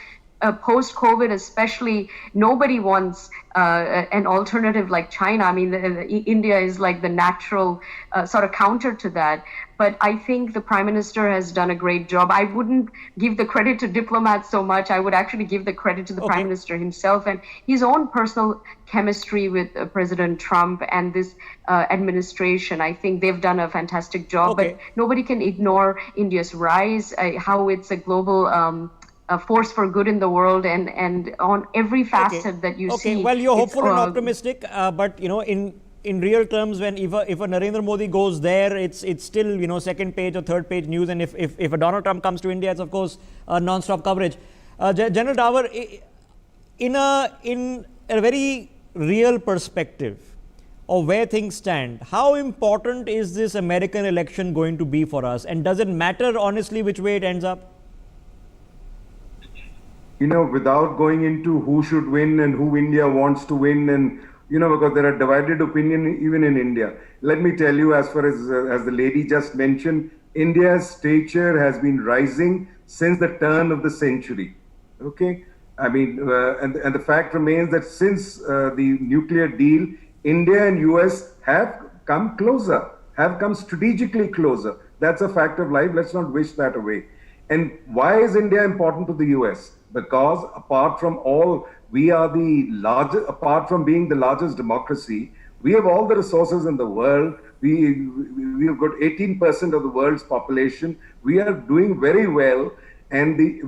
Speaker 6: post-COVID especially, nobody wants an alternative like China. I mean, India is like the natural sort of counter to that. But I think the Prime Minister has done a great job. I wouldn't give the credit to diplomats so much. I would actually give the credit to the Prime Minister himself and his own personal chemistry with President Trump and this administration. I think they've done a fantastic job. But nobody can ignore India's rise, how it's a global a force for good in the world, and on every facet that you see.
Speaker 2: Well, you're hopeful and optimistic, but in real terms, when if a Narendra Modi goes there, it's still second page or third page news, and if a Donald Trump comes to India, it's of course non-stop coverage. General Dawar, in a very real perspective of where things stand, how important is this American election going to be for us, and does it matter honestly which way it ends up?
Speaker 9: Without going into who should win and who India wants to win, and because there are divided opinion even in India. Let me tell you, as far as the lady just mentioned, India's stature has been rising since the turn of the century. Okay, I mean, and the fact remains that since the nuclear deal, India and US have come closer, have come strategically closer. That's a fact of life. Let's not wish that away. And why is India important to the US? Because apart from being the largest democracy, we have all the resources in the world. We have got 18% of the world's population. We are doing very well. And if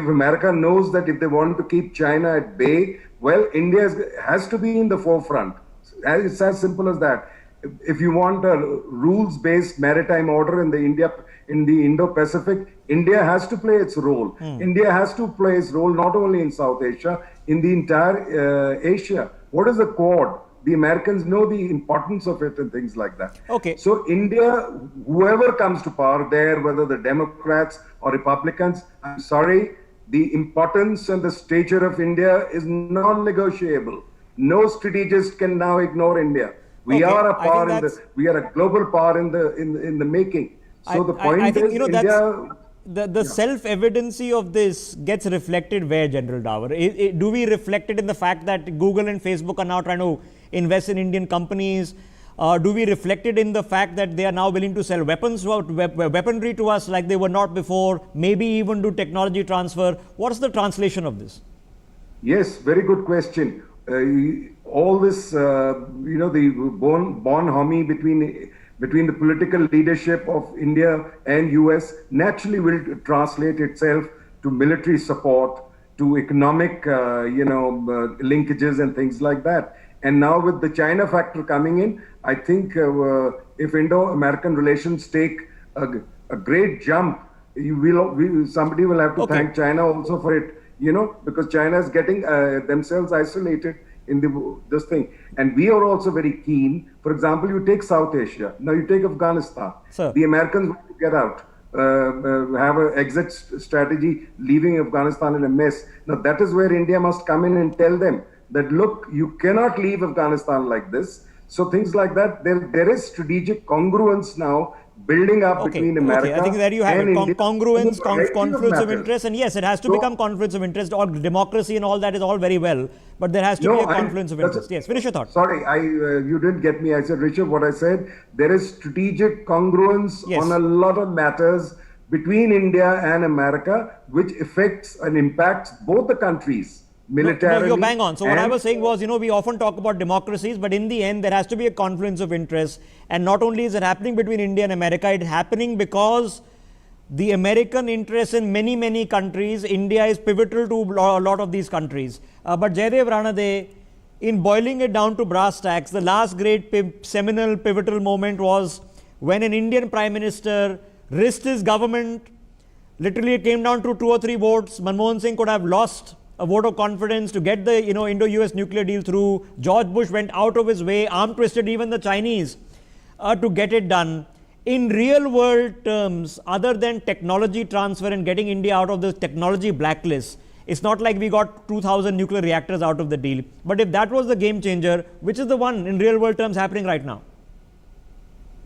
Speaker 9: America knows that if they want to keep China at bay, well, India has to be in the forefront. It's as simple as that. If you want a rules-based maritime order in the Indo-Pacific, India has to play its role. India has to play its role not only in South Asia, in the entire Asia. What is the Quad? The Americans know the importance of it and things like that.
Speaker 2: Okay.
Speaker 9: So India, whoever comes to power there, whether the Democrats or Republicans, I'm sorry, the importance and the stature of India is non-negotiable. No strategist can now ignore India. We are a power we are a global power in the making. So the point is, India.
Speaker 2: The self-evidency of this gets reflected where, General Dawar? Do we reflect it in the fact that Google and Facebook are now trying to invest in Indian companies? Do we reflect it in the fact that they are now willing to sell weaponry to us like they were not before, maybe even do technology transfer? What's the translation of this?
Speaker 9: Yes, very good question. All this, the bonhomie between the political leadership of India and US naturally will translate itself to military support, to economic, linkages and things like that. And now with the China factor coming in, I think if Indo-American relations take a great jump, somebody will have to thank China also for it, because China is getting themselves isolated in this thing. And we are also very keen. For example, you take South Asia. Now you take Afghanistan.
Speaker 2: Sir.
Speaker 9: The Americans want to get out, have an exit strategy, leaving Afghanistan in a mess. Now that is where India must come in and tell them that, look, you cannot leave Afghanistan like this. So things like that, there is strategic congruence now building up between America.
Speaker 2: I think there you have it.
Speaker 9: India.
Speaker 2: Congruence, conflicts of interest, and yes, it has to become conflicts of interest. Or democracy and all that is all very well, but there has to be a confluence of interest. Yes, finish your thought.
Speaker 9: Sorry, you didn't get me. I said, Rishabh, what I said, there is strategic congruence on a lot of matters between India and America, which affects and impacts both the countries. Militarily.
Speaker 2: No, you're bang on. So what I was saying was, we often talk about democracies, but in the end, there has to be a confluence of interests. And not only is it happening between India and America, it's happening because the American interests in many, many countries, India is pivotal to a lot of these countries. But Jaidev Ranade, in boiling it down to brass tacks, the last great seminal pivotal moment was when an Indian Prime Minister risked his government. Literally, it came down to 2 or 3 votes. Manmohan Singh could have lost a vote of confidence to get the Indo-US nuclear deal through. George Bush went out of his way, arm twisted even the Chinese to get it done. In real world terms, other than technology transfer and getting India out of the technology blacklist, it's not like we got 2,000 nuclear reactors out of the deal. But if that was the game changer, which is the one in real world terms happening right now?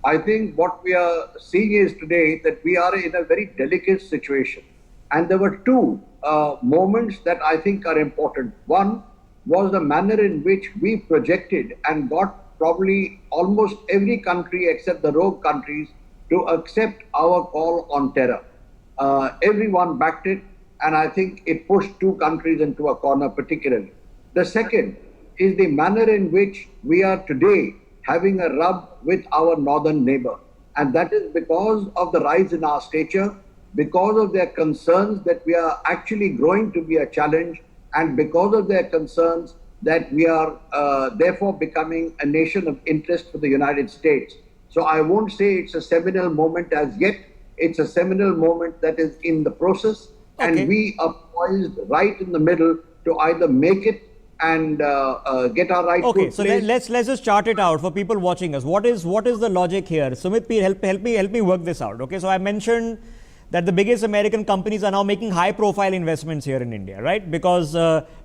Speaker 8: I think what we are seeing is today that we are in a very delicate situation. And there were two moments that I think are important. One was the manner in which we projected and got probably almost every country except the rogue countries to accept our call on terror. Everyone backed it, and I think it pushed two countries into a corner particularly. The second is the manner in which we are today having a rub with our northern neighbor. And that is because of the rise in our stature, because of their concerns that we are actually growing to be a challenge, and because of their concerns that we are therefore becoming a nation of interest for the United States. So I won't say it's a seminal moment as yet. It's a seminal moment that is in the process, and we are poised right in the middle to either make it and get our right.
Speaker 2: Okay, so let's just chart it out for people watching us. What is the logic here? Sumit Peer, help me work this out. Okay, so I mentioned that the biggest American companies are now making high-profile investments here in India, right? Because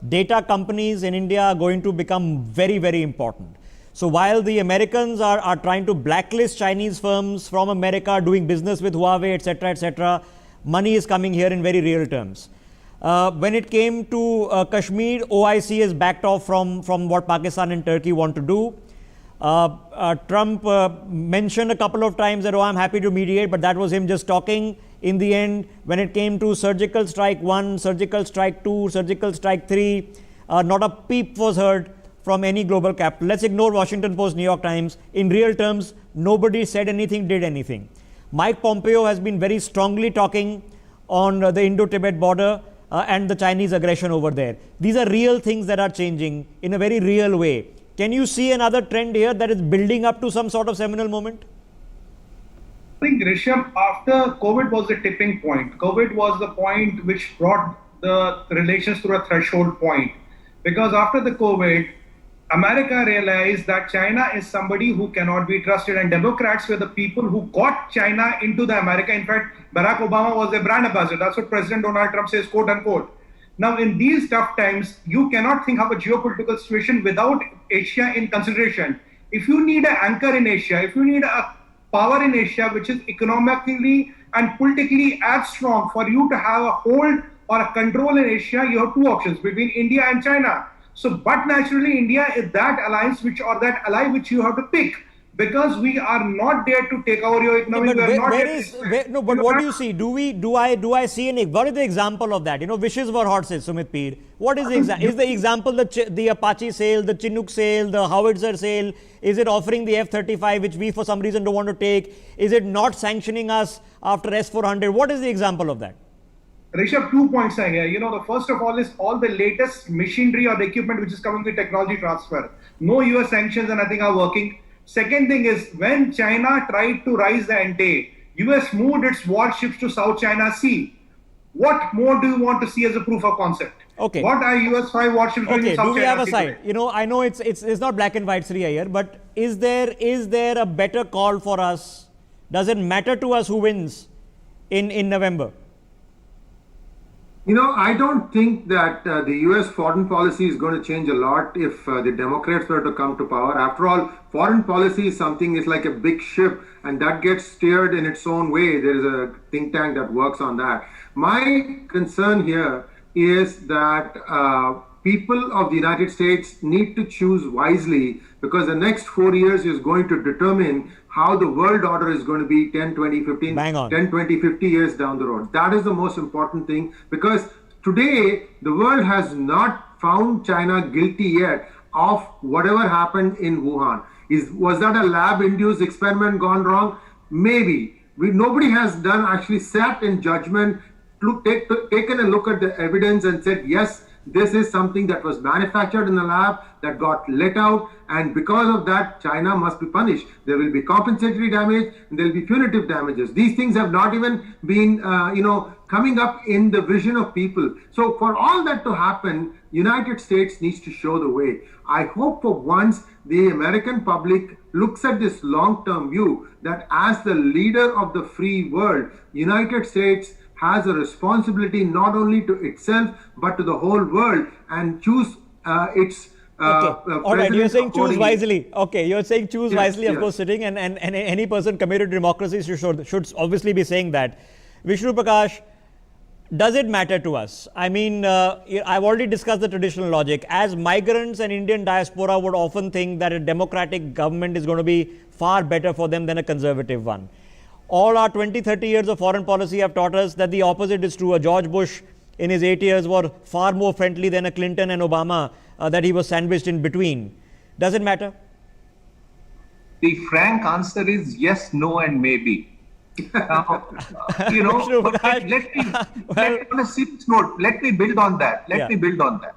Speaker 2: data companies in India are going to become very, very important. So while the Americans are trying to blacklist Chinese firms from America doing business with Huawei, etc., money is coming here in very real terms. When it came to Kashmir, OIC has backed off from what Pakistan and Turkey want to do. Trump mentioned a couple of times that, I'm happy to mediate, but that was him just talking. In the end, when it came to surgical strike 1, surgical strike 2, surgical strike 3, not a peep was heard from any global capital. Let's ignore Washington Post, New York Times. In real terms, nobody said anything, did anything. Mike Pompeo has been very strongly talking on the Indo-Tibet border and the Chinese aggression over there. These are real things that are changing in a very real way. Can you see another trend here that is building up to some sort of seminal moment?
Speaker 5: I think, Rishabh, after COVID was the tipping point. COVID was the point which brought the relations to a threshold point. Because after the COVID, America realized that China is somebody who cannot be trusted, and Democrats were the people who got China into the America. In fact, Barack Obama was their brand ambassador. That's what President Donald Trump says, quote unquote. Now, in these tough times, you cannot think of a geopolitical situation without Asia in consideration. If you need an anchor in Asia, if you need a power in Asia which is economically and politically as strong for you to have a hold or a control in Asia, you have two options between India and China. So, but naturally, India is that alliance or that ally which you have to pick, because we are not there to take over your economy.
Speaker 2: But what do you see? Do I see what is the example of that? Wishes were horses, Sumit Peer. What is the example? Is the example the Apache sale, the Chinook sale, the Howitzer sale? Is it offering the F-35, which we for some reason don't want to take? Is it not sanctioning us after S-400? What is the example of that?
Speaker 5: Rishabh, 2 points are here. The first of all is all the latest machinery or the equipment which is coming with technology transfer. No US sanctions and nothing are working. Second thing is, when China tried to rise the ante, US moved its warships to South China Sea. What more do you want to see as a proof of concept?
Speaker 2: Okay.
Speaker 5: What are US 5 warships doing in South China Sea?
Speaker 2: Do we have a side? I know it's not black and white Sriya here, but is there a better call for us? Does it matter to us who wins in November?
Speaker 10: I don't think that the US foreign policy is going to change a lot if the Democrats were to come to power. After all, foreign policy is like a big ship, and that gets steered in its own way. There is a think tank that works on that. My concern here is that people of the United States need to choose wisely, because the next 4 years is going to determine how the world order is going to be 10, 20, 15, 10, 20, 50 years down the road. That is the most important thing, because today the world has not found China guilty yet of whatever happened in Wuhan. Was that a lab-induced experiment gone wrong? Maybe. Nobody has actually sat in judgment, taken a look at the evidence and said, yes, this is something that was manufactured in the lab, that got let out, and because of that, China must be punished. There will be compensatory damage, and there will be punitive damages. These things have not even been, coming up in the vision of people. So for all that to happen, United States needs to show the way. I hope for once the American public looks at this long-term view, that as the leader of the free world, United States has a responsibility not only to itself but to the whole world, and choose its
Speaker 2: all right, you're saying choose wisely. Okay, you're saying choose wisely, of course, sitting, and any person committed to democracy should obviously be saying that. Vishnu Prakash, does it matter to us? I mean, I've already discussed the traditional logic. As migrants and Indian diaspora would often think that a democratic government is going to be far better for them than a conservative one. All our 20, 30 years of foreign policy have taught us that the opposite is true. A George Bush in his 8 years were far more friendly than a Clinton and Obama that he was sandwiched in between. Does it matter?
Speaker 7: The frank answer is yes, no, and maybe. Now, you know, on a serious note, let me build on that. Let me build on that.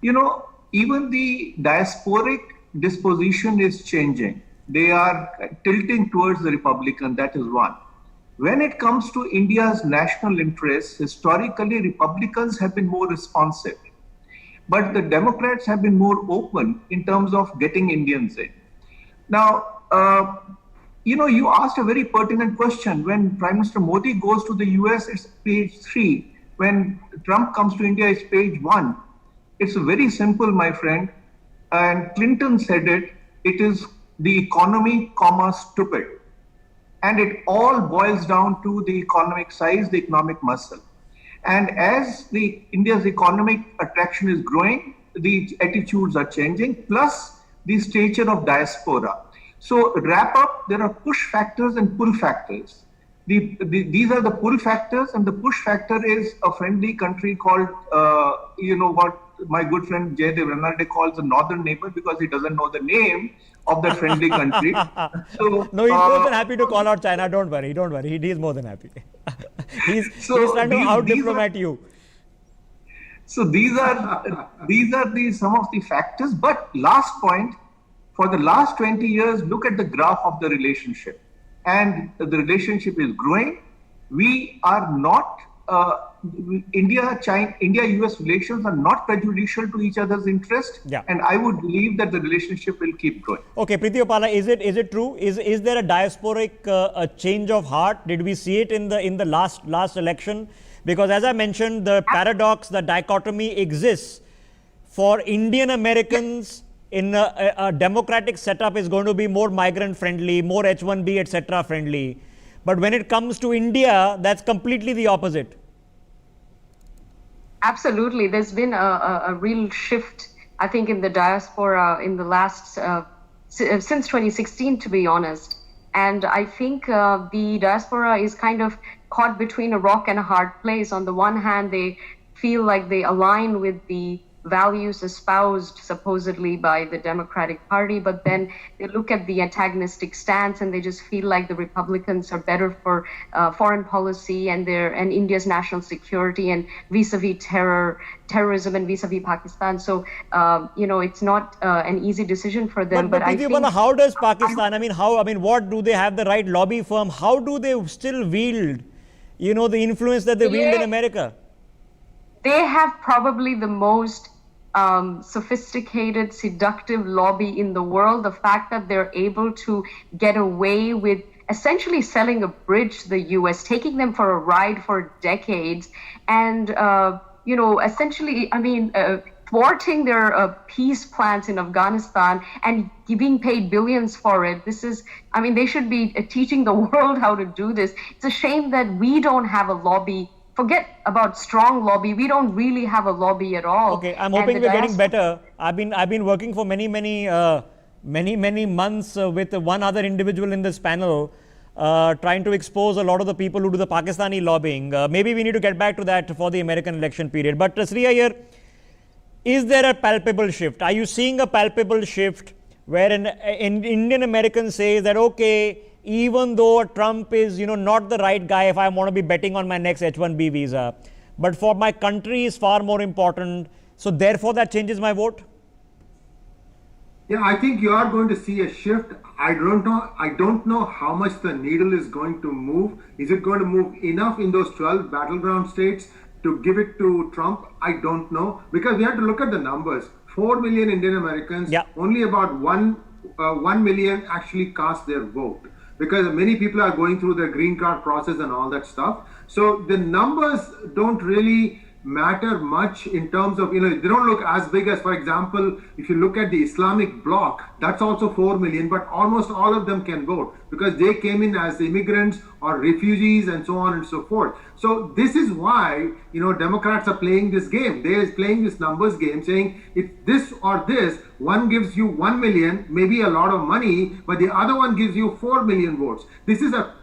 Speaker 7: You know, even the diasporic disposition is changing. They are tilting towards the Republican, that is one. When it comes to India's national interests, historically, Republicans have been more responsive. But the Democrats have been more open in terms of getting Indians in. Now, you know, you asked a very pertinent question. When Prime Minister Modi goes to the US, it's page 3. When Trump comes to India, it's page 1. It's very simple, my friend. And Clinton said it. It is the economy, stupid. And it all boils down to the economic size, the economic muscle. And as India's economic attraction is growing, the attitudes are changing, plus the stature of diaspora. So wrap up, there are push factors and pull factors. These are the pull factors, and the push factor is a friendly country called, you know, what my good friend Jaydev Ranade calls a northern neighbor, because he doesn't know the name of that friendly country. So,
Speaker 2: no, he's more than happy to call out China. Don't worry. He's more than happy. he's trying to out-diplomat you.
Speaker 7: So these are some of the factors. But last point, for the last 20 years, look at the graph of the relationship. And the relationship is growing. We are not, India-US relations are not prejudicial to each other's interest.
Speaker 2: Yeah.
Speaker 7: And I would believe that the relationship will keep growing.
Speaker 2: Okay, Priti Uppala, is it true? Is there a diasporic a change of heart? Did we see it in the last election? Because as I mentioned, the paradox, the dichotomy exists. For Indian Americans in a democratic setup is going to be more migrant friendly, more H1B, etc. friendly. But when it comes to India, that's completely the opposite.
Speaker 6: Absolutely. There's been a real shift, I think, in the diaspora in the last, since 2016, to be honest. And I think the diaspora is kind of caught between a rock and a hard place. On the one hand, they feel like they align with the values espoused supposedly by the Democratic Party, but then they look at the antagonistic stance and they just feel like the Republicans are better for foreign policy and India's national security and vis-a-vis terrorism and vis-a-vis Pakistan. So you know, it's not an easy decision for them.
Speaker 2: But I think, how does Pakistan? What do they have the right lobby firm? How do they still wield, you know, the influence that they wield in America?
Speaker 6: They have probably the most sophisticated, seductive lobby in the world. The fact that they're able to get away with essentially selling a bridge to the US, taking them for a ride for decades, and, you know, essentially, thwarting their peace plans in Afghanistan and being paid billions for it. This is, they should be teaching the world how to do this. It's a shame that we don't have a lobby. Forget about strong lobby. We don't really have a lobby at all.
Speaker 2: Okay, I'm hoping we're getting better. I've been working for many months with one other individual in this panel, trying to expose a lot of the people who do the Pakistani lobbying. Maybe we need to get back to that for the American election period. But Sri Iyer, is there a palpable shift? Are you seeing a palpable shift where an Indian American says that, okay, even though Trump is, not the right guy if I want to be betting on my next H1B visa, but for my country is far more important, so therefore that changes my vote?
Speaker 10: Yeah, I think you are going to see a shift. I don't know how much the needle is going to move. Is it going to move enough in those 12 battleground states to give it to Trump? I don't know, because we have to look at the numbers. 4 million Indian Americans, only about 1 million actually cast their vote, because many people are going through the green card process and all that stuff. So the numbers don't really matter much in terms of, they don't look as big as, for example, if you look at the Islamic bloc, that's also 4 million, but almost all of them can vote because they came in as immigrants or refugees and so on and so forth. So this is why, Democrats are playing this game. They are playing this numbers game, saying if this or this, one gives you 1 million, maybe a lot of money, but the other one gives you 4 million votes. This is a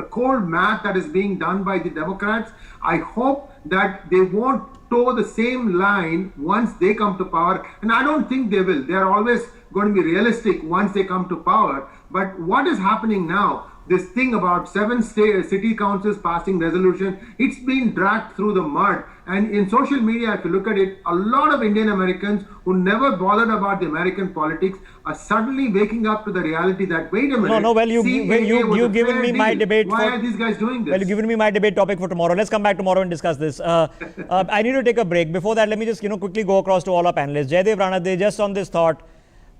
Speaker 10: cold math that is being done by the Democrats. I hope that they won't toe the same line once they come to power, and I don't think they will. They are always going to be realistic once they come to power. But what is happening now, this thing about 7 city councils passing resolution, it's been dragged through the mud. And in social media, if you look at it, a lot of Indian Americans who never bothered about the American politics are suddenly waking up to the reality that, wait a minute.
Speaker 2: You've given me my debate.
Speaker 10: Why are these guys doing this?
Speaker 2: Well, you've given me my debate topic for tomorrow. Let's come back tomorrow and discuss this. I need to take a break. Before that, let me just quickly go across to all our panelists. Jaydev Ranade, just on this thought,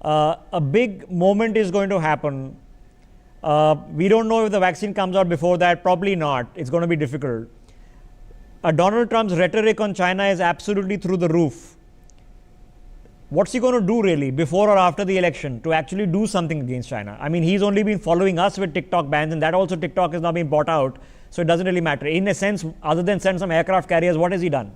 Speaker 2: a big moment is going to happen. We don't know if the vaccine comes out before that. Probably not. It's going to be difficult. Donald Trump's rhetoric on China is absolutely through the roof. What's he going to do really before or after the election to actually do something against China? I mean, he's only been following us with TikTok bans, and that also TikTok is now being bought out. So it doesn't really matter. In a sense, other than send some aircraft carriers, what has he done?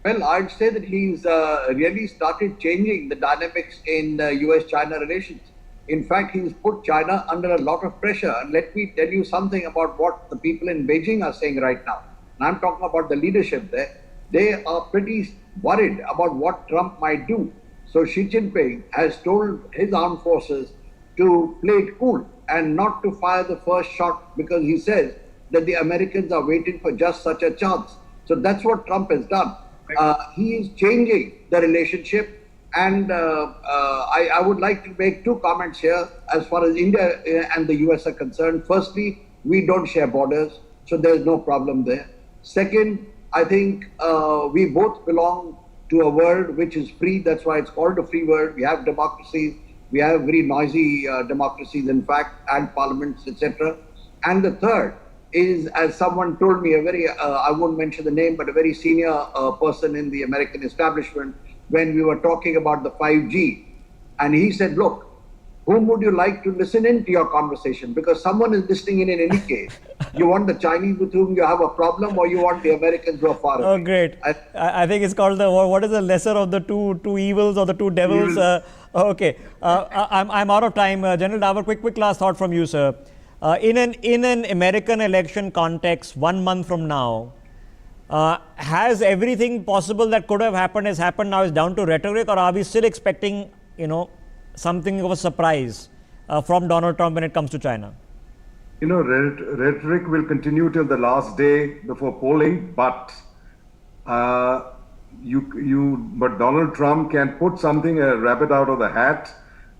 Speaker 8: Well, I'd say that he's really started changing the dynamics in US-China relations. In fact, he's put China under a lot of pressure. And let me tell you something about what the people in Beijing are saying right now. And I'm talking about the leadership there. They are pretty worried about what Trump might do. So Xi Jinping has told his armed forces to play it cool and not to fire the first shot because he says that the Americans are waiting for just such a chance. So that's what Trump has done. He is changing the relationship. And I would like to make 2 comments here as far as India and the US are concerned. Firstly, we don't share borders, so there's no problem there. Second, I think we both belong to a world which is free. That's why it's called a free world. We have democracies. We have very noisy democracies, in fact, and parliaments, etc. And the third is, as someone told me, I won't mention the name, but a very senior person in the American establishment, when we were talking about the 5G. And he said, look, whom would you like to listen in to your conversation? Because someone is listening in any case. You want the Chinese with whom you have a problem, or you want the Americans who are far away?
Speaker 2: Oh, great. I think it's called what is the lesser of the two evils or the two devils? Okay. I'm out of time. General Dawar, quick last thought from you, sir. In an American election context, 1 month from now, has everything possible that could have happened has happened now is down to rhetoric, or are we still expecting, something of a surprise from Donald Trump when it comes to China?
Speaker 9: Rhetoric will continue till the last day before polling, but but Donald Trump can put something, a rabbit out of the hat,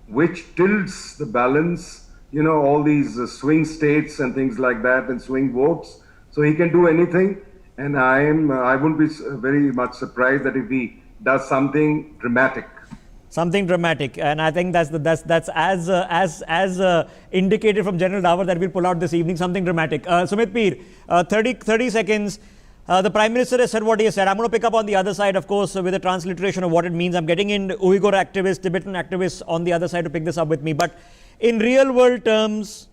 Speaker 9: which tilts the balance, all these swing states and things like that, and swing votes. So he can do anything. And I wouldn't be very much surprised that if he does something dramatic.
Speaker 2: Something dramatic, and I think that's as indicated from General Dawar that we'll pull out this evening. Something dramatic. Sumit Peer, 30 seconds. The Prime Minister has said what he has said. I'm going to pick up on the other side, of course, with a transliteration of what it means. I'm getting in Uyghur activists, Tibetan activists on the other side to pick this up with me. But in real world terms,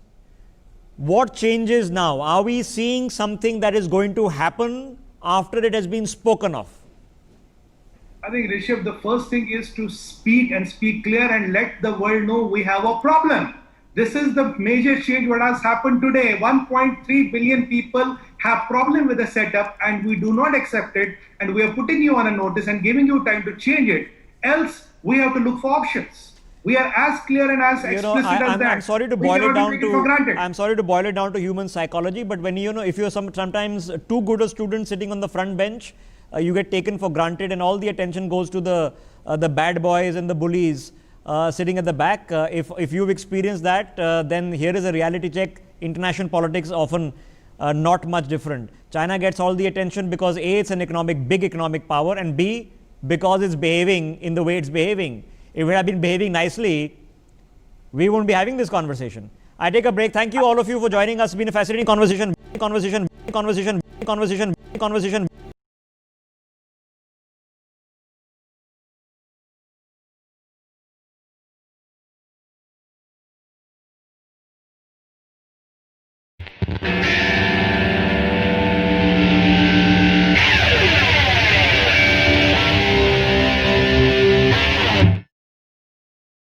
Speaker 2: what changes now? Are we seeing something that is going to happen after it has been spoken of?
Speaker 5: I think, Rishabh, the first thing is to speak and speak clear and let the world know we have a problem. This is the major change what has happened today. 1.3 billion people have problem with the setup, and we do not accept it, and we are putting you on a notice and giving you time to change it. Else, we have to look for options. We are as clear and as explicit as that.
Speaker 2: I'm sorry to boil it down to. I'm sorry to boil it down to human psychology, but when if you're sometimes too good a student sitting on the front bench, you get taken for granted, and all the attention goes to the bad boys and the bullies sitting at the back. If you've experienced that, then here is a reality check. International politics often not much different. China gets all the attention because A, it's an big economic power, and B, because it's behaving in the way it's behaving. If it had been behaving nicely, we won't be having this conversation. I take a break. Thank you all of you for joining us. It's been a fascinating conversation.